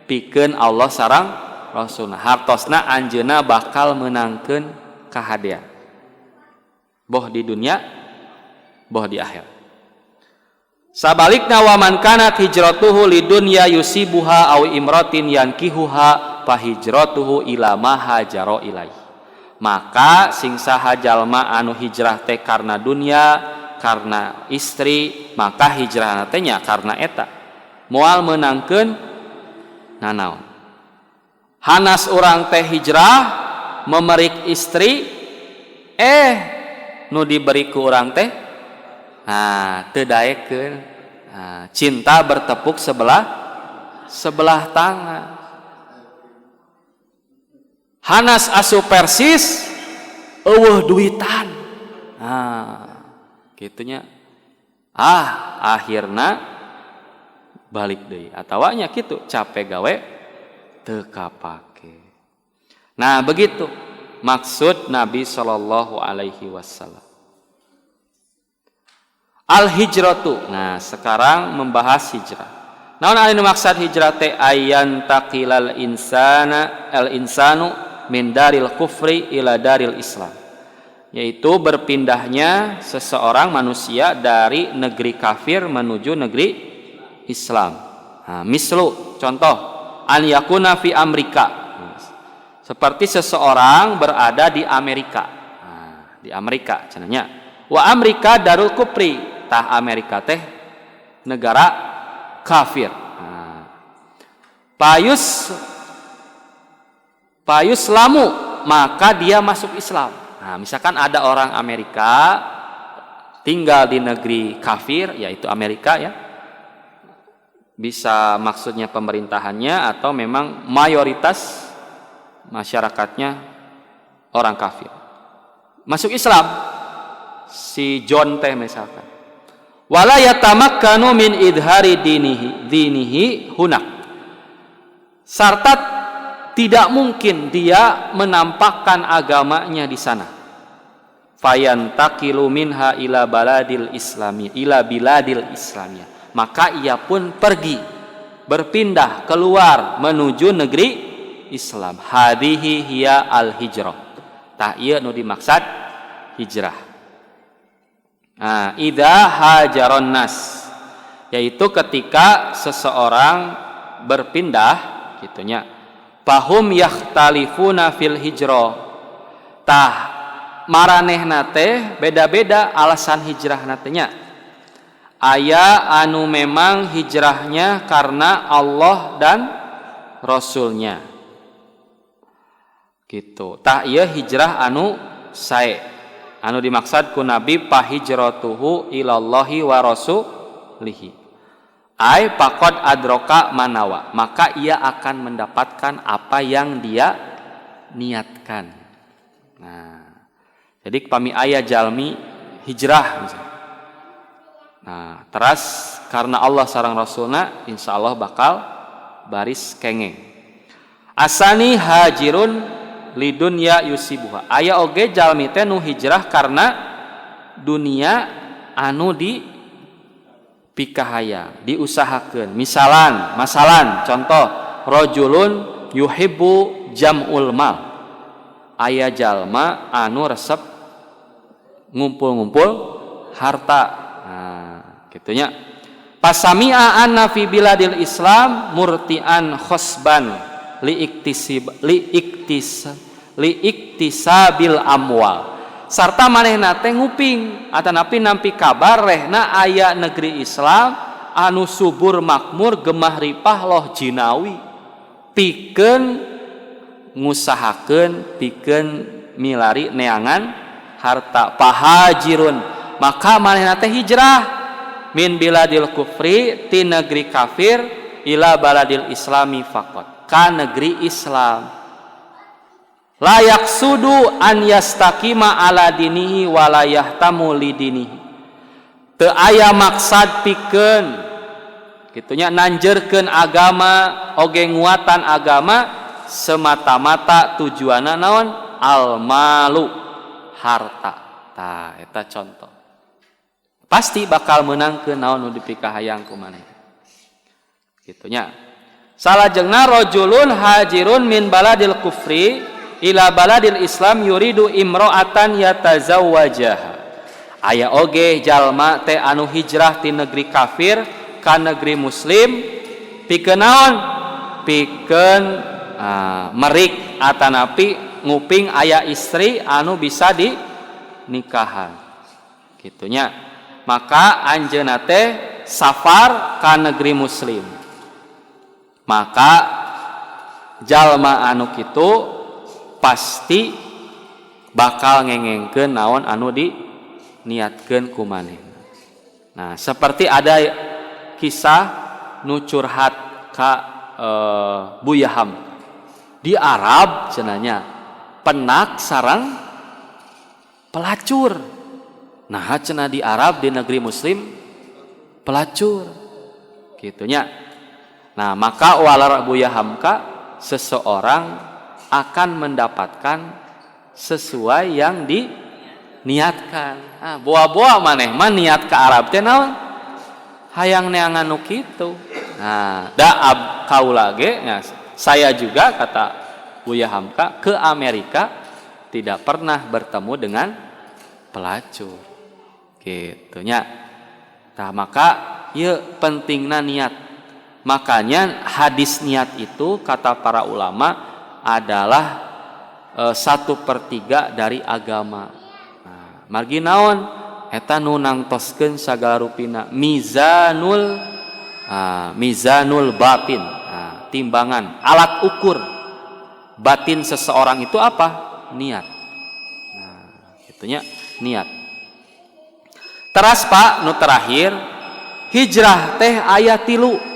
S1: pikeun Allah sareng Rasulna. Hartosna anjeunna bakal menangkeun kahadean. Boh di dunia, boh di akhir. Sabalikna wa man kanat hijratuhu lidunya yusibuha aw imratin yankihuha fa hijratuhu ila ma hajara ilaihi. Maka sing saha jalma anu hijrah teh karena dunia, karena istri, maka hijrahna teh nya karena eta. Moal menangkeun nanaon? Hanas urang teh hijrah memerik istri, nu diberi ku urang teh teu daekeun. Cinta bertepuk sebelah tangan. Hanas asu persis eueuh duitan. Kitunya akhirna balik deui atawa nya kitu capek gawe teu kapake. Nah begitu maksud Nabi sallallahu alaihi wasallam. Al-hijratu. Nah, sekarang membahas hijrah. Naon anu maksud hijrah teh ayan taqilal insanu min daril kufri ila daril Islam. Yaitu berpindahnya seseorang manusia dari negeri kafir menuju negeri Islam. Nah, mislu contoh an yakuna fi Amerika. Seperti seseorang berada di Amerika. Nah, di Amerika cenanya. Wa Amerika darul kufri, tah Amerika teh negara kafir. Nah, payus lamu, maka dia masuk Islam. Nah, misalkan ada orang Amerika tinggal di negeri kafir, yaitu Amerika ya. Bisa maksudnya pemerintahannya atau memang mayoritas masyarakatnya orang kafir. Masuk Islam si John teh misalkan. Wala yatamakkanu min idhari dinihi hunak. Sarta tidak mungkin dia menampakkan agamanya di sana. Fayantaqilu minha ila baladil islami ila biladil islamiyah. Maka ia pun pergi berpindah keluar menuju negeri Islam. Hadhihi hiya al-hijrah. Tah ieu nu dimaksud hijrah. Nah, idza hajaron nas, yaitu ketika seseorang berpindah gitunya. Fahum yakhtalifuna fil hijrah. Tah maranehna teh beda-beda alasan hijrahna teh nya. Aya anu memang hijrahnya karena Allah dan Rasulnya. Gitu. Tah ieu hijrah anu sae. Anu dimaksud ku Nabi fa hijratuhu ilallahi wa rasulihi. Ai faqad adroka manawa. Maka ia akan mendapatkan apa yang dia niatkan. Nah, jadi pami aya jalmi hijrah misalnya. Nah, teras karena Allah sareng Rasulna insyaallah bakal baris kengeng. Asani hajirun lidunya yusibuha. Aya oge jalmi teh nu hijrah karena dunia anu dipikahaya, diusahakeun. Masalan contoh rajulun yuhibbu jam'ul mal. Aya jalma anu resep ngumpul-ngumpul harta. Nah, gitunya. Pasami'a anna fi biladil Islam murti'an khosban liiktisabil amwal. Sarta manehna teh nguping atanapi nampi kabar rehna aya negeri Islam anu subur makmur gemah ripah loh jinawi pikeun ngusahakeun pikeun milari neangan harta. Pahajirun, maka manehna teh hijrah min biladil kufri ti negeri kafir ila baladil islami faqat ka negeri Islam. Layak sudu an yastakima ala dinihi walayah tamu li dinihi. Teu aya maksad pikeun kitunya nanjeurkeun agama oge nguatan agama semata-mata tujuanna naon? Al malu, harta. Tah eta contoh. Pasti bakal menangkeun naon nu dipikahayang ku maneh. Kitunya. Salajengna rajulun hajirun min baladil kufri ila baladil Islam yuridu imra'atan yatazawwajaha. Aya oge jalma teh anu hijrah ti negeri kafir ka negeri muslim pikeun naon? Pikeun merik atanapi nguping aya istri anu bisa dinikahan. Kitunya. Maka anjeunna teh safar ka negeri muslim. Maka jalma anu kitu pasti bakal ngengengkeun naon anu diniatkeun ku maneh. Nah, seperti ada kisah nu curhat ka Buya Ham. Di Arab cenanya penak sareng pelacur. Nah, cenah di Arab di negeri muslim pelacur. Gitunya. Nah, maka walar Buya Hamka seseorang akan mendapatkan sesuai yang diniatkan. Nah, boa-boa maneh mah niat ke Arab teh naon? Hayang neangan nu kitu. Nah, da kaula ge saya juga kata Buya Hamka ke Amerika tidak pernah bertemu dengan pelacur. Gitunya. Nah, maka ieu pentingna niat. Makanya hadis niat itu kata para ulama adalah 1/3 dari agama. Nah, margi naon? Eta nu nangtoskeun sagala rupina mizanul batin. Nah, timbangan, alat ukur batin seseorang itu apa? Niat. Nah, gitunya niat. Teras Pak, nu terakhir hijrah teh aya 3.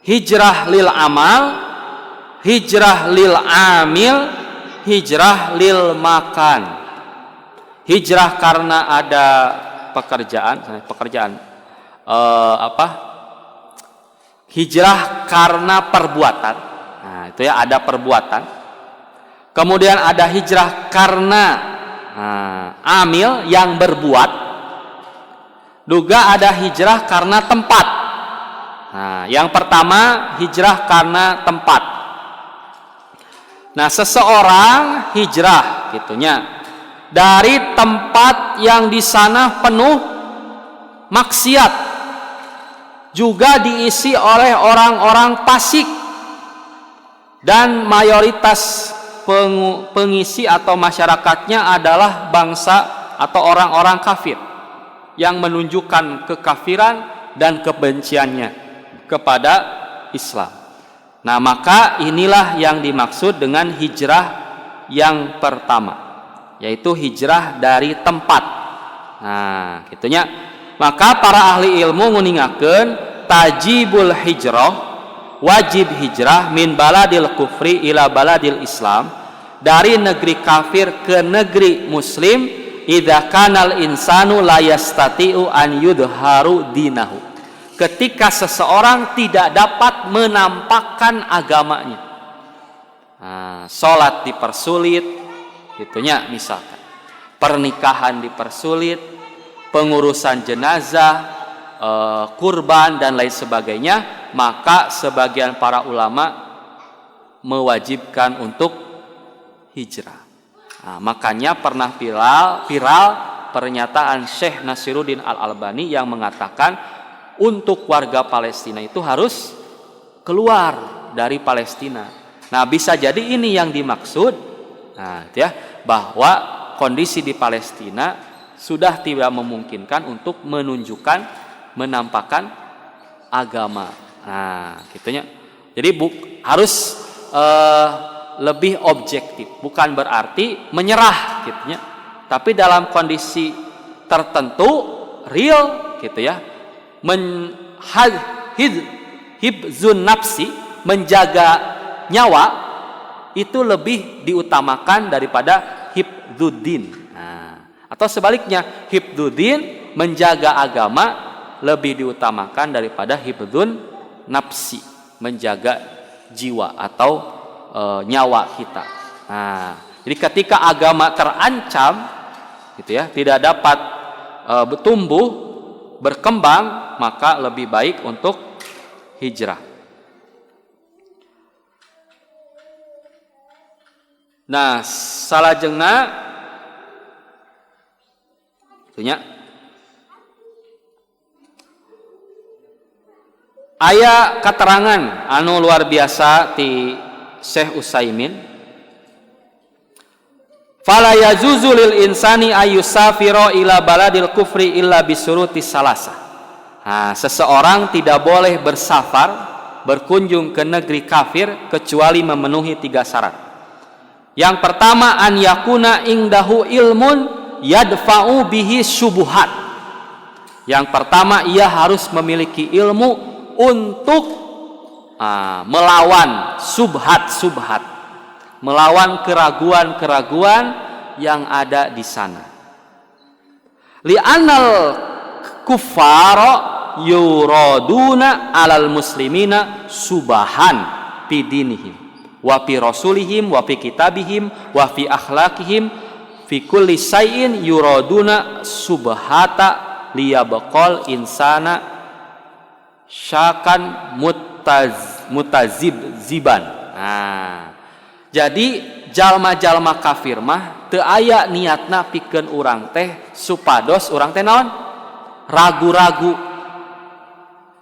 S1: Hijrah lil amal, hijrah lil amil, hijrah lil makan. Hijrah karena ada pekerjaan. Hijrah karena perbuatan. Nah, itu ya ada perbuatan. Kemudian ada hijrah karena amil yang berbuat. Juga ada hijrah karena tempat. Nah, yang pertama hijrah karena tempat. Nah, seseorang hijrah gitunya, dari tempat yang di sana penuh maksiat, juga diisi oleh orang-orang fasik, dan mayoritas pengisi atau masyarakatnya adalah bangsa atau orang-orang kafir yang menunjukkan kekafiran dan kebenciannya kepada Islam. Nah, maka inilah yang dimaksud dengan hijrah yang pertama, yaitu hijrah dari tempat. Nah, gitunya. Maka para ahli ilmu nguningakeun tajibul hijrah, wajib hijrah min baladil kufri ila baladil Islam, dari negeri kafir ke negeri muslim, idza kanal insanu la yastati'u an yudharu dinahu, ketika seseorang tidak dapat menampakkan agamanya. Nah, salat dipersulit, gitunya misalkan. Pernikahan dipersulit, pengurusan jenazah, kurban dan lain sebagainya, maka sebagian para ulama mewajibkan untuk hijrah. Nah, makanya pernah viral pernyataan Syekh Nasiruddin Al-Albani yang mengatakan untuk warga Palestina itu harus keluar dari Palestina. Nah, bisa jadi ini yang dimaksud, nah, ya, bahwa kondisi di Palestina sudah tidak memungkinkan untuk menampakkan agama. Nah, gitunya. Jadi harus lebih objektif, bukan berarti menyerah, gitunya. Tapi dalam kondisi tertentu real, gitu ya, hibzun nafsi, menjaga nyawa itu lebih diutamakan daripada hibzuddin. Nah, atau sebaliknya, hibzuddin, menjaga agama, lebih diutamakan daripada hibzun nafsi, menjaga jiwa atau nyawa kita. Nah, jadi ketika agama terancam, gitu ya, tidak dapat tumbuh berkembang, maka lebih baik untuk hijrah. Nah, salajengna itunya aya keterangan anu luar biasa ti Syekh Utsaimin, fala yajuzu lil insani ayyusafira ila baladil kufri illa bisuruti salasa. Nah, seseorang tidak boleh bersafar, berkunjung ke negeri kafir kecuali memenuhi 3 syarat. Yang pertama, an yakuna ingdahu ilmun yadfa'u bihi syubuhat. Yang pertama, ia harus memiliki ilmu untuk melawan subhat-subhat, melawan keraguan-keraguan yang ada di sana. Li'anal kuffara yuraduna alal muslimina subahan fi dinihim wa fi rasulihim wa fi kitabihim wa fi akhlaqihim fi kulli syai'in yuraduna subhata liyabqal insana syakan mutazib-ziban. Nah, jadi jalma-jalma kafir mah teu aya niatna pikeun urang teh supados urang teh naon? Ragu-ragu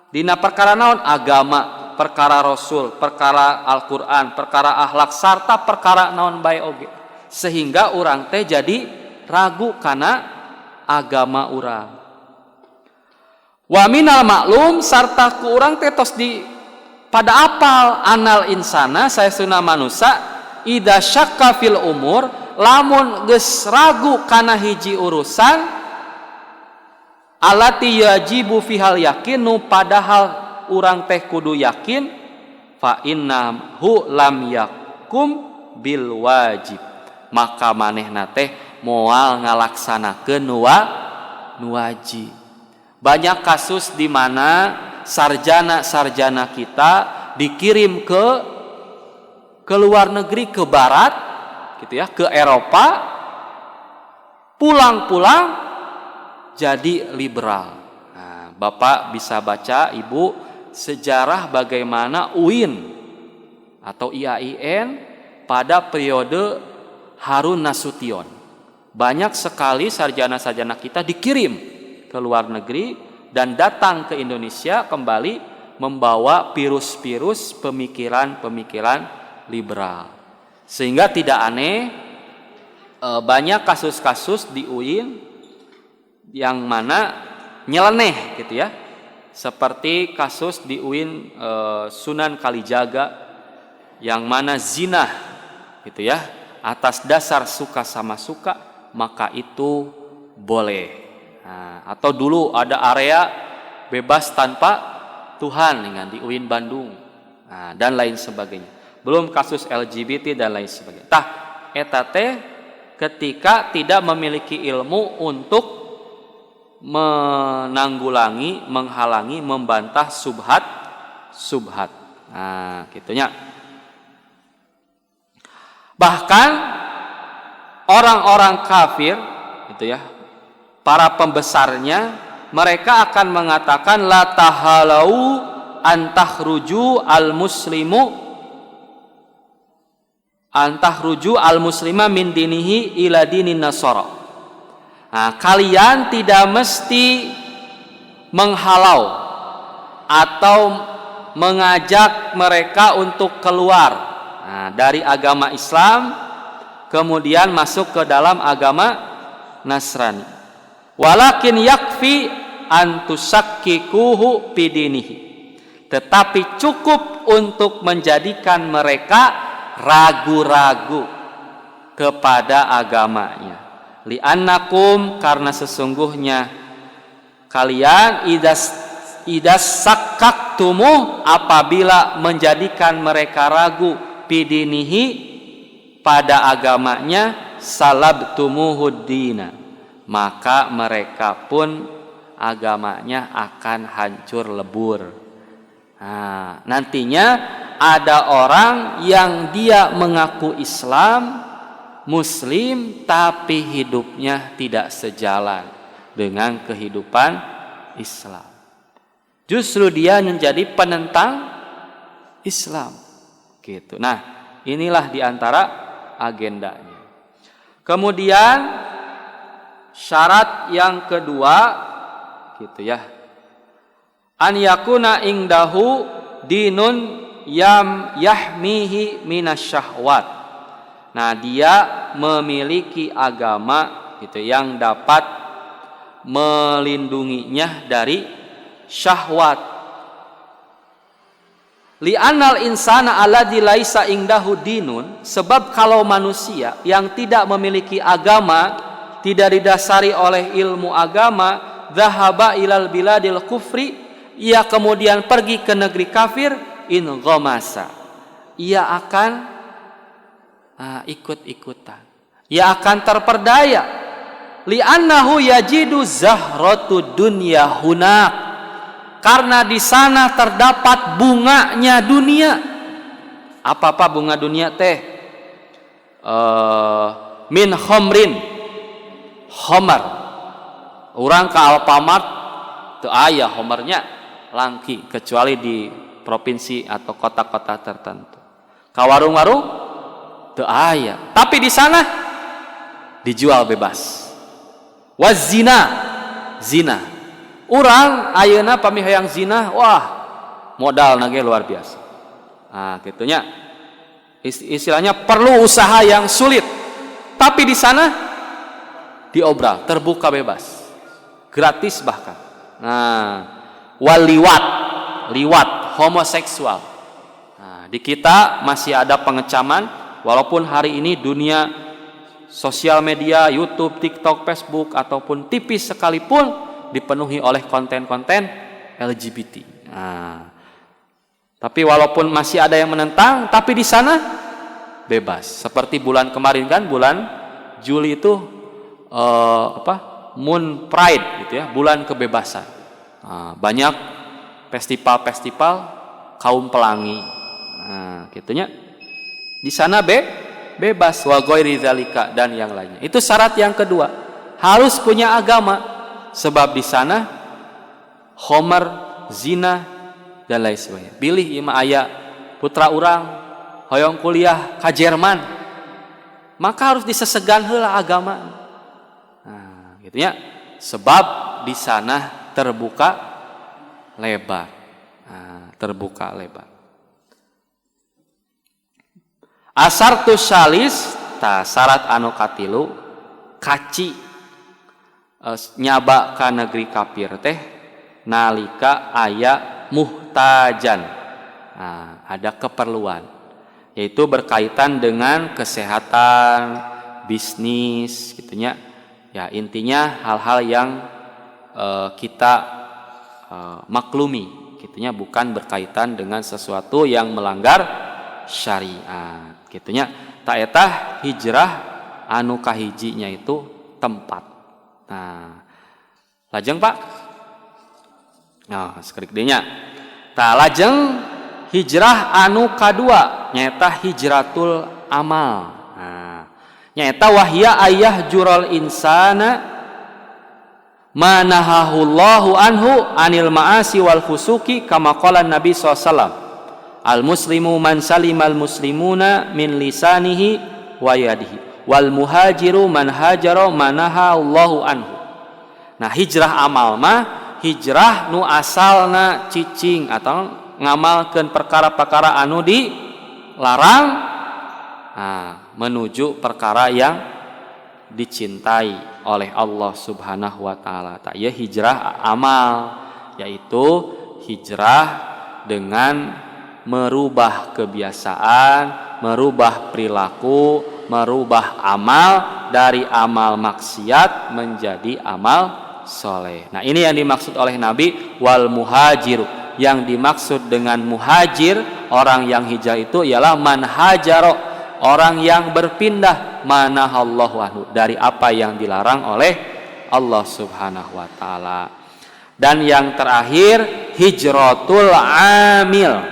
S1: dina perkara naon? Agama, perkara Rasul, perkara Al-Qur'an, perkara akhlak, sarta perkara naon bae oge. Sehingga urang teh jadi ragu kana agama urang. Wa minal maklum, sarta ku urang teh tos di pada apal anal insana, saya sunah manusia, idza syakka fil umur, lamun geus ragu kana hiji urusan, alati yajibu fihal yakinu, padahal urang teh kudu yakin, fa innahu lam yakum bil wajib, maka manehna teh moal ngalaksanakeun nu wajib. Banyak kasus di mana sarjana-sarjana kita dikirim ke luar negeri, ke barat, gitu ya, ke Eropa, pulang-pulang jadi liberal. Nah, Bapak bisa baca, Ibu, sejarah bagaimana UIN atau IAIN pada periode Harun Nasution. Banyak sekali sarjana-sarjana kita dikirim ke luar negeri dan datang ke Indonesia kembali membawa virus-virus pemikiran-pemikiran liberal. Sehingga tidak aneh banyak kasus-kasus di UIN yang mana nyeleneh gitu ya. Seperti kasus di UIN Sunan Kalijaga yang mana zina gitu ya. Atas dasar suka sama suka maka itu boleh. Nah, atau dulu ada area bebas tanpa Tuhan dengan di UIN Bandung, nah, dan lain sebagainya. Belum kasus LGBT dan lain sebagainya. Tah eta teh ketika tidak memiliki ilmu untuk menanggulangi, menghalangi, membantah subhat. Nah, gitunya. Bahkan orang-orang kafir gitu ya, para pembesarnya mereka akan mengatakan la tahalau antahruju al-muslima min dinihi ila dinin nasara. Nah, kalian tidak mesti menghalau atau mengajak mereka untuk keluar dari agama Islam kemudian masuk ke dalam agama Nasrani. Walakin yakfi antusakkikuhu bidinihi. Tetapi cukup untuk menjadikan mereka ragu-ragu kepada agamanya. Li'annakum, karena sesungguhnya kalian idas sakkaktumu, apabila menjadikan mereka ragu bidinihi pada agamanya, salabtumuhuddina, maka mereka pun agamanya akan hancur lebur. Nah, nantinya ada orang yang dia mengaku Islam, Muslim, tapi hidupnya tidak sejalan dengan kehidupan Islam. Justru dia menjadi penentang Islam. Gitu. Nah, inilah diantara agendanya. Kemudian syarat yang kedua gitu ya. An yakuna ingdahu dinun yahmihi minasyahwat. Nah, dia memiliki agama gitu yang dapat melindunginya dari syahwat. Li'annal insana alladzi laisa ingdahu dinun, sebab kalau manusia yang tidak memiliki agama, tidak didasari oleh ilmu agama, dhahaba ilal biladil kufri, ia kemudian pergi ke negeri kafir, in ghamasa, ia akan ikut-ikutan, ia akan terperdaya. Li'annahu yajidu zahratud dunya hunak, karena di sana terdapat bunganya dunia. Apa bunga dunia teh? Min khomrin, homer. Urang ke Alfamart teu aya homernya langki kecuali di provinsi atau kota-kota tertentu. Ka warung-warung teu aya, tapi di sana dijual bebas. Wazina, zina. Urang ayeuna pami hayang zina, wah modal nage luar biasa. Nah, gitunya. Istilahnya perlu usaha yang sulit. Tapi di sana diobral, terbuka bebas. Gratis bahkan. Nah, liwat, homoseksual. Nah, di kita masih ada pengecaman walaupun hari ini dunia sosial media, YouTube, TikTok, Facebook ataupun tipis sekalipun dipenuhi oleh konten-konten LGBT. Nah, tapi walaupun masih ada yang menentang, tapi di sana bebas. Seperti bulan kemarin kan, bulan Juli itu Moon Pride gitu ya, bulan kebebasan. Nah, banyak festival-festival kaum pelangi. Nah, gitunya. Di sana bebas wa ghairi dzalika dan yang lainnya. Itu syarat yang kedua. Harus punya agama. Sebab di sana homer, zina dan lain sebagainya. Bilih ieu mah aya putra urang hoyong kuliah ka Jerman. maka harus disesegan heula agama. Nah, gitu ya. Sebab di sana terbuka lebar. Nah, terbuka lebar. Asartu salis ta syarat anu katilu kaci nyaba ka negeri kafir teh nalika aya muhtajan. Nah, ada keperluan, yaitu berkaitan dengan kesehatan, bisnis, gitunya. Ya intinya hal-hal yang kita maklumi, gitunya, bukan berkaitan dengan sesuatu yang melanggar syariat, gitunya. Ta etah hijrah anu kahijinya itu tempat. Nah, lajeng Pak. Nah, sekedik dinya. Ta lajeng hijrah anu kadua nyaeta hijratul amal. Nah, nyaeta wahya ayah jural insana manahahullahu anhu anil ma'asi wal fusuki kama qala Nabi SAW. Al muslimu man salimal muslimuna min lisanihi wa yadihi wal muhajiru man hajara manahahullahu anhu. Nah, hijrah amal mah hijrah nu asalna cicing atau ngamalkeun perkara-perkara anu dilarang, nah, menuju perkara yang dicintai oleh Allah Subhanahu wa taala. Tak ya hijrah amal, yaitu hijrah dengan merubah kebiasaan, merubah perilaku, merubah amal dari amal maksiat menjadi amal soleh. Nah, ini yang dimaksud oleh Nabi wal muhajiru. Yang dimaksud dengan muhajir, orang yang hijrah itu ialah man hajaro, orang yang berpindah manahallahu anhu, dari apa yang dilarang oleh Allah Subhanahu wa taala. Dan yang terakhir hijratul amil,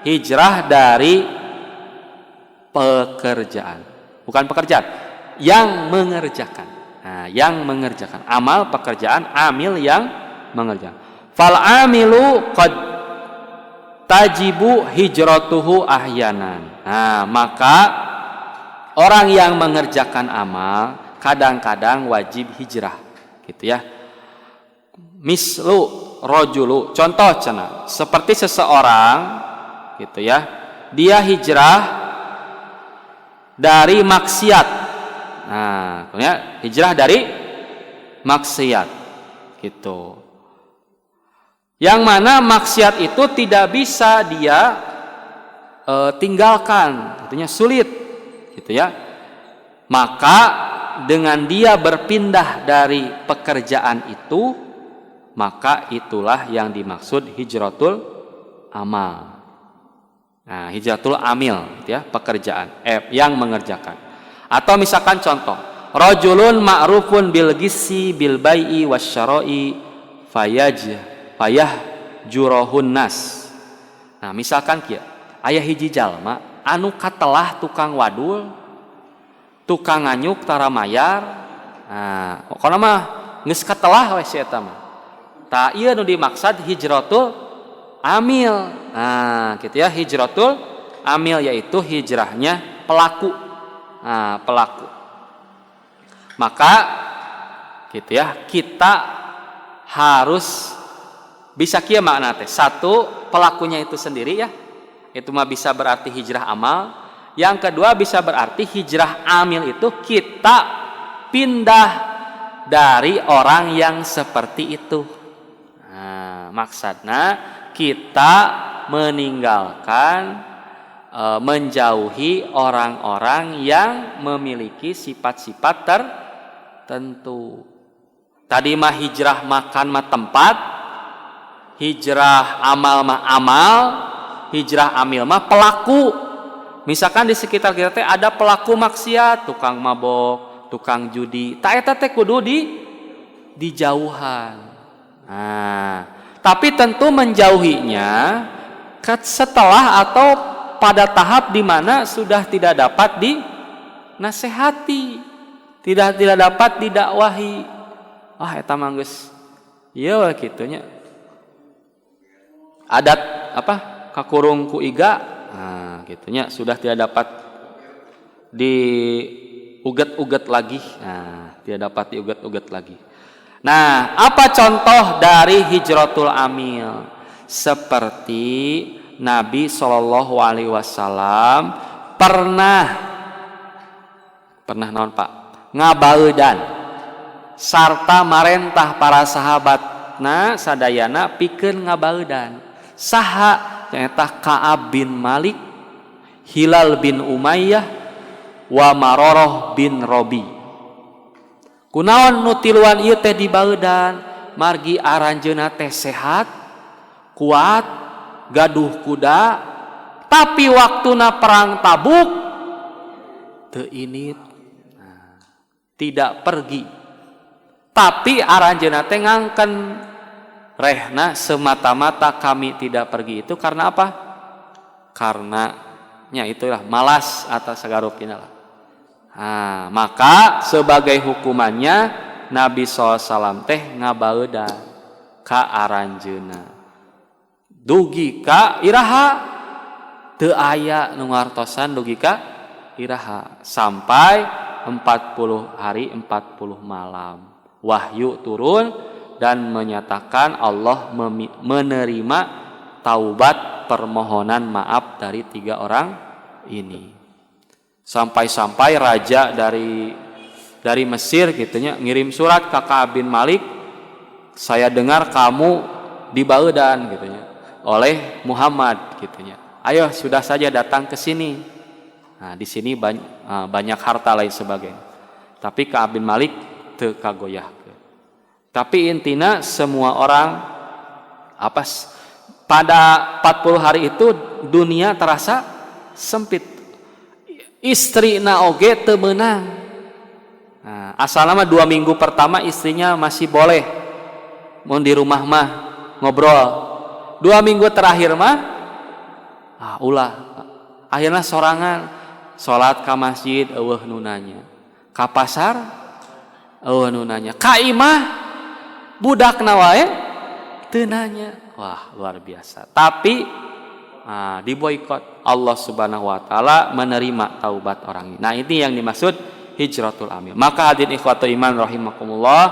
S1: hijrah dari pekerjaan, bukan pekerjaan, yang mengerjakan. Nah, yang mengerjakan amal pekerjaan, amil yang mengerjakan. Fal amilu qad tajibu hijratuhu ahyanan. Nah, maka orang yang mengerjakan amal kadang-kadang wajib hijrah, gitu ya. Mislu rojulu, contoh cenah, seperti seseorang, gitu ya, dia hijrah dari maksiat. Nah, hijrah dari maksiat, gitu. Yang mana maksiat itu tidak bisa dia tinggalkan, artinya sulit, gitu ya. Maka dengan dia berpindah dari pekerjaan itu, maka itulah yang dimaksud hijratul amal. Nah, hijratul amil, gitu ya, pekerjaan yang mengerjakan. Atau misalkan contoh, rajulun ma'rufun bil gissi bil bai'i wasyara'i fayah jurahun nas. Nah, misalkan kieu aya hiji jalma anu katelah tukang wadul, tukang nganyuk tara mayar. Nah, pokona mah geus katelah we si eta mah. Ta ieu nu dimaksud hijratul amil. Nah, gitu ya, hijratul amil yaitu hijrahnya pelaku. Nah, pelaku. Maka gitu ya, kita harus bisa kieu makna teh. Satu, pelakunya itu sendiri ya. Itu mah bisa berarti hijrah amal. Yang kedua bisa berarti hijrah amil itu kita pindah dari orang yang seperti itu. Nah, maksudnya kita meninggalkan, menjauhi orang-orang yang memiliki sifat-sifat tertentu. Tadi mah hijrah makan mah tempat, hijrah amal mah amal, hijrah amil mah pelaku. Misalkan di sekitar kita teh ada pelaku maksiat, tukang mabok, tukang judi, ta eta teh kudu dijauhan. Nah, tapi tentu menjauhinya setelah atau pada tahap di mana sudah tidak dapat dinasehati, tidak dapat didakwahi. Wah, eta mah geus ieu we kitu nya. Adat apa? Kakurung ku iga. Nah, gitu nya sudah tidak dapat diuget-uget lagi. Nah, tidak dapat diuget-uget lagi. Nah, apa contoh dari hijratul amil? Seperti Nabi Shallallahu Alaihi Wasallam pernah naon Pak ngabaeudan sarta marentah para sahabatna sadayana pikeun ngabaeudan. Saha nyaeta Ka'ab bin Malik, Hilal bin Umayyah, wa Maroroh bin Robi. Kunaon nu tiluan ieu teh dibaeudan margi aranjeuna teh sehat, kuat, gaduh kuda, tapi waktuna perang Tabuk teu init, tidak pergi. Tapi aranjeuna teh ngangken rehna semata-mata kami tidak pergi itu karena apa? Karena nya itulah malas atas sagarupina lah. Nah, maka sebagai hukumannya Nabi SAW teh ngabaeudan ka aranjeuna. Dugi ka iraha teu aya nu ngartosan dugi ka iraha sampai 40 hari 40 malam. Wahyu turun dan menyatakan Allah menerima taubat permohonan maaf dari 3 orang ini. Sampai-sampai raja dari Mesir gitunya ngirim surat ke Ka'ab bin Malik, saya dengar kamu dibaeudan gitunya oleh Muhammad gitunya. Ayo sudah saja datang ke sini. Nah, di sini banyak harta lain sebagainya. Tapi Ka'ab bin Malik teu kagoyah. Tapi intinya semua orang pada 40 hari itu dunia terasa sempit. Istrina oge teu meunang. Nah, asalna 2 minggu pertama istrinya masih boleh mun di rumah mah ngobrol. 2 minggu terakhir mah ulah. Akhirnya sorangan salat ka masjid eueuh nu nanya. Ka pasar eueuh nu nanya. Ka imah budakna wae teu nanya. Wah, luar biasa. Tapi diboikot. Allah Subhanahu wa taala menerima taubat orang ini. Nah, ini yang dimaksud hijratul amil. Maka hadirin ikhwatul iman rahimakumullah,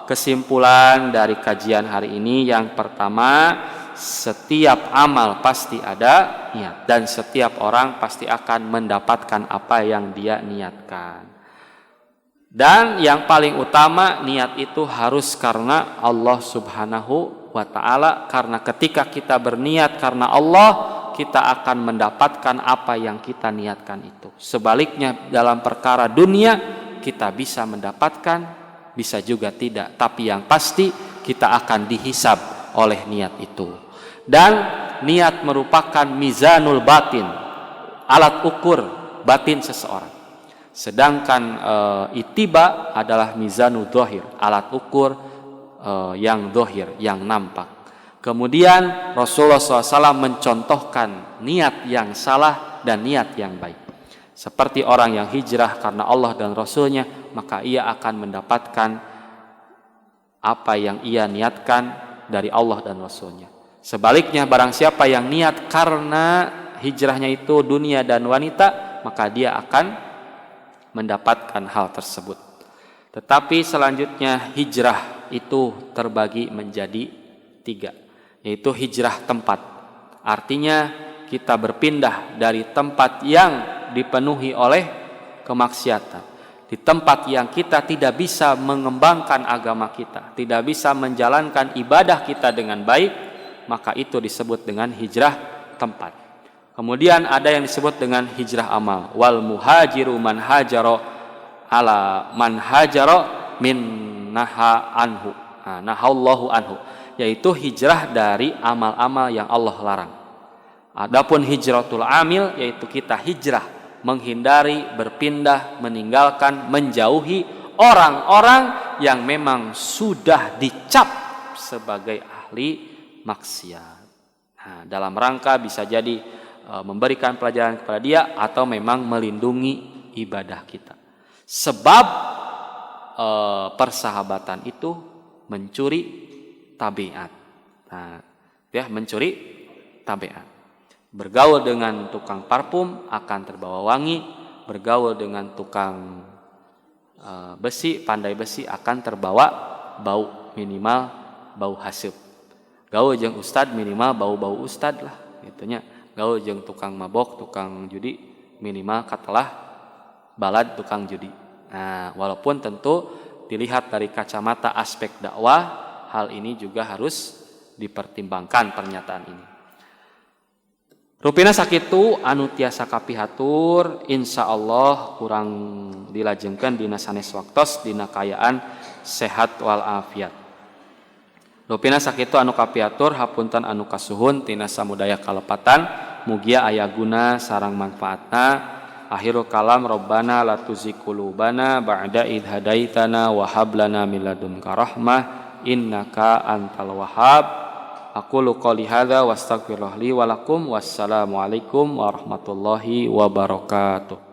S1: kesimpulan dari kajian hari ini yang pertama, setiap amal pasti ada niat dan setiap orang pasti akan mendapatkan apa yang dia niatkan. Dan yang paling utama, niat itu harus karena Allah Subhanahu wa ta'ala. Karena ketika kita berniat karena Allah, kita akan mendapatkan apa yang kita niatkan itu. Sebaliknya dalam perkara dunia, kita bisa mendapatkan, bisa juga tidak. Tapi yang pasti kita akan dihisab oleh niat itu. Dan niat merupakan mizanul batin, alat ukur batin seseorang. Sedangkan itiba adalah mizanul dohir, alat ukur yang dohir, yang nampak. Kemudian Rasulullah SAW mencontohkan niat yang salah dan niat yang baik. Seperti orang yang hijrah karena Allah dan Rasulnya, maka ia akan mendapatkan apa yang ia niatkan dari Allah dan Rasulnya. Sebaliknya barang siapa yang niat karena hijrahnya itu dunia dan wanita, maka dia akan mendapatkan hal tersebut. Tetapi selanjutnya hijrah itu terbagi menjadi 3, yaitu hijrah tempat. Artinya kita berpindah dari tempat yang dipenuhi oleh kemaksiatan, di tempat yang kita tidak bisa mengembangkan agama kita, tidak bisa menjalankan ibadah kita dengan baik, maka itu disebut dengan hijrah tempat. Kemudian ada yang disebut dengan hijrah amal. Wal muhajiru man hajaro ala man hajaro min naha anhu. Nahallahu anhu, yaitu hijrah dari amal-amal yang Allah larang. Adapun hijratul amil, yaitu kita hijrah menghindari, berpindah, meninggalkan, menjauhi orang-orang yang memang sudah dicap sebagai ahli maksiat. Nah, dalam rangka bisa jadi memberikan pelajaran kepada dia atau memang melindungi ibadah kita. Sebab persahabatan itu mencuri tabiat. Nah, ya, mencuri tabiat. Bergaul dengan tukang parfum akan terbawa wangi, bergaul dengan tukang besi, pandai besi akan terbawa bau, minimal bau haseup. Gaul jeung ustad minimal bau-bau ustad lah gitunya. Gaul jeung tukang mabok, tukang judi minimal katelah balad tukang judi. Nah, walaupun tentu dilihat dari kacamata aspek dakwah, hal ini juga harus dipertimbangkan pernyataan ini. Rupina sakitu anu tiasa kapihatur insyaallah kurang dilajengkeun dina sanes waktos dina kayaan sehat wal afiat. Rupina sakitu anu kapiatur hapunten anu kasuhun tina samudaya kalepatan mugia aya guna sareng manfaatna. Akhirul kalam Rabbana la tuzigh qulubana ba'da idh hadaitana wa hab lana min ladunka rahmah innaka antal wahhab. Aqulu qouli hadza wastaghfirullah li wa lakum wassalamu alaikum warahmatullahi wabarakatuh.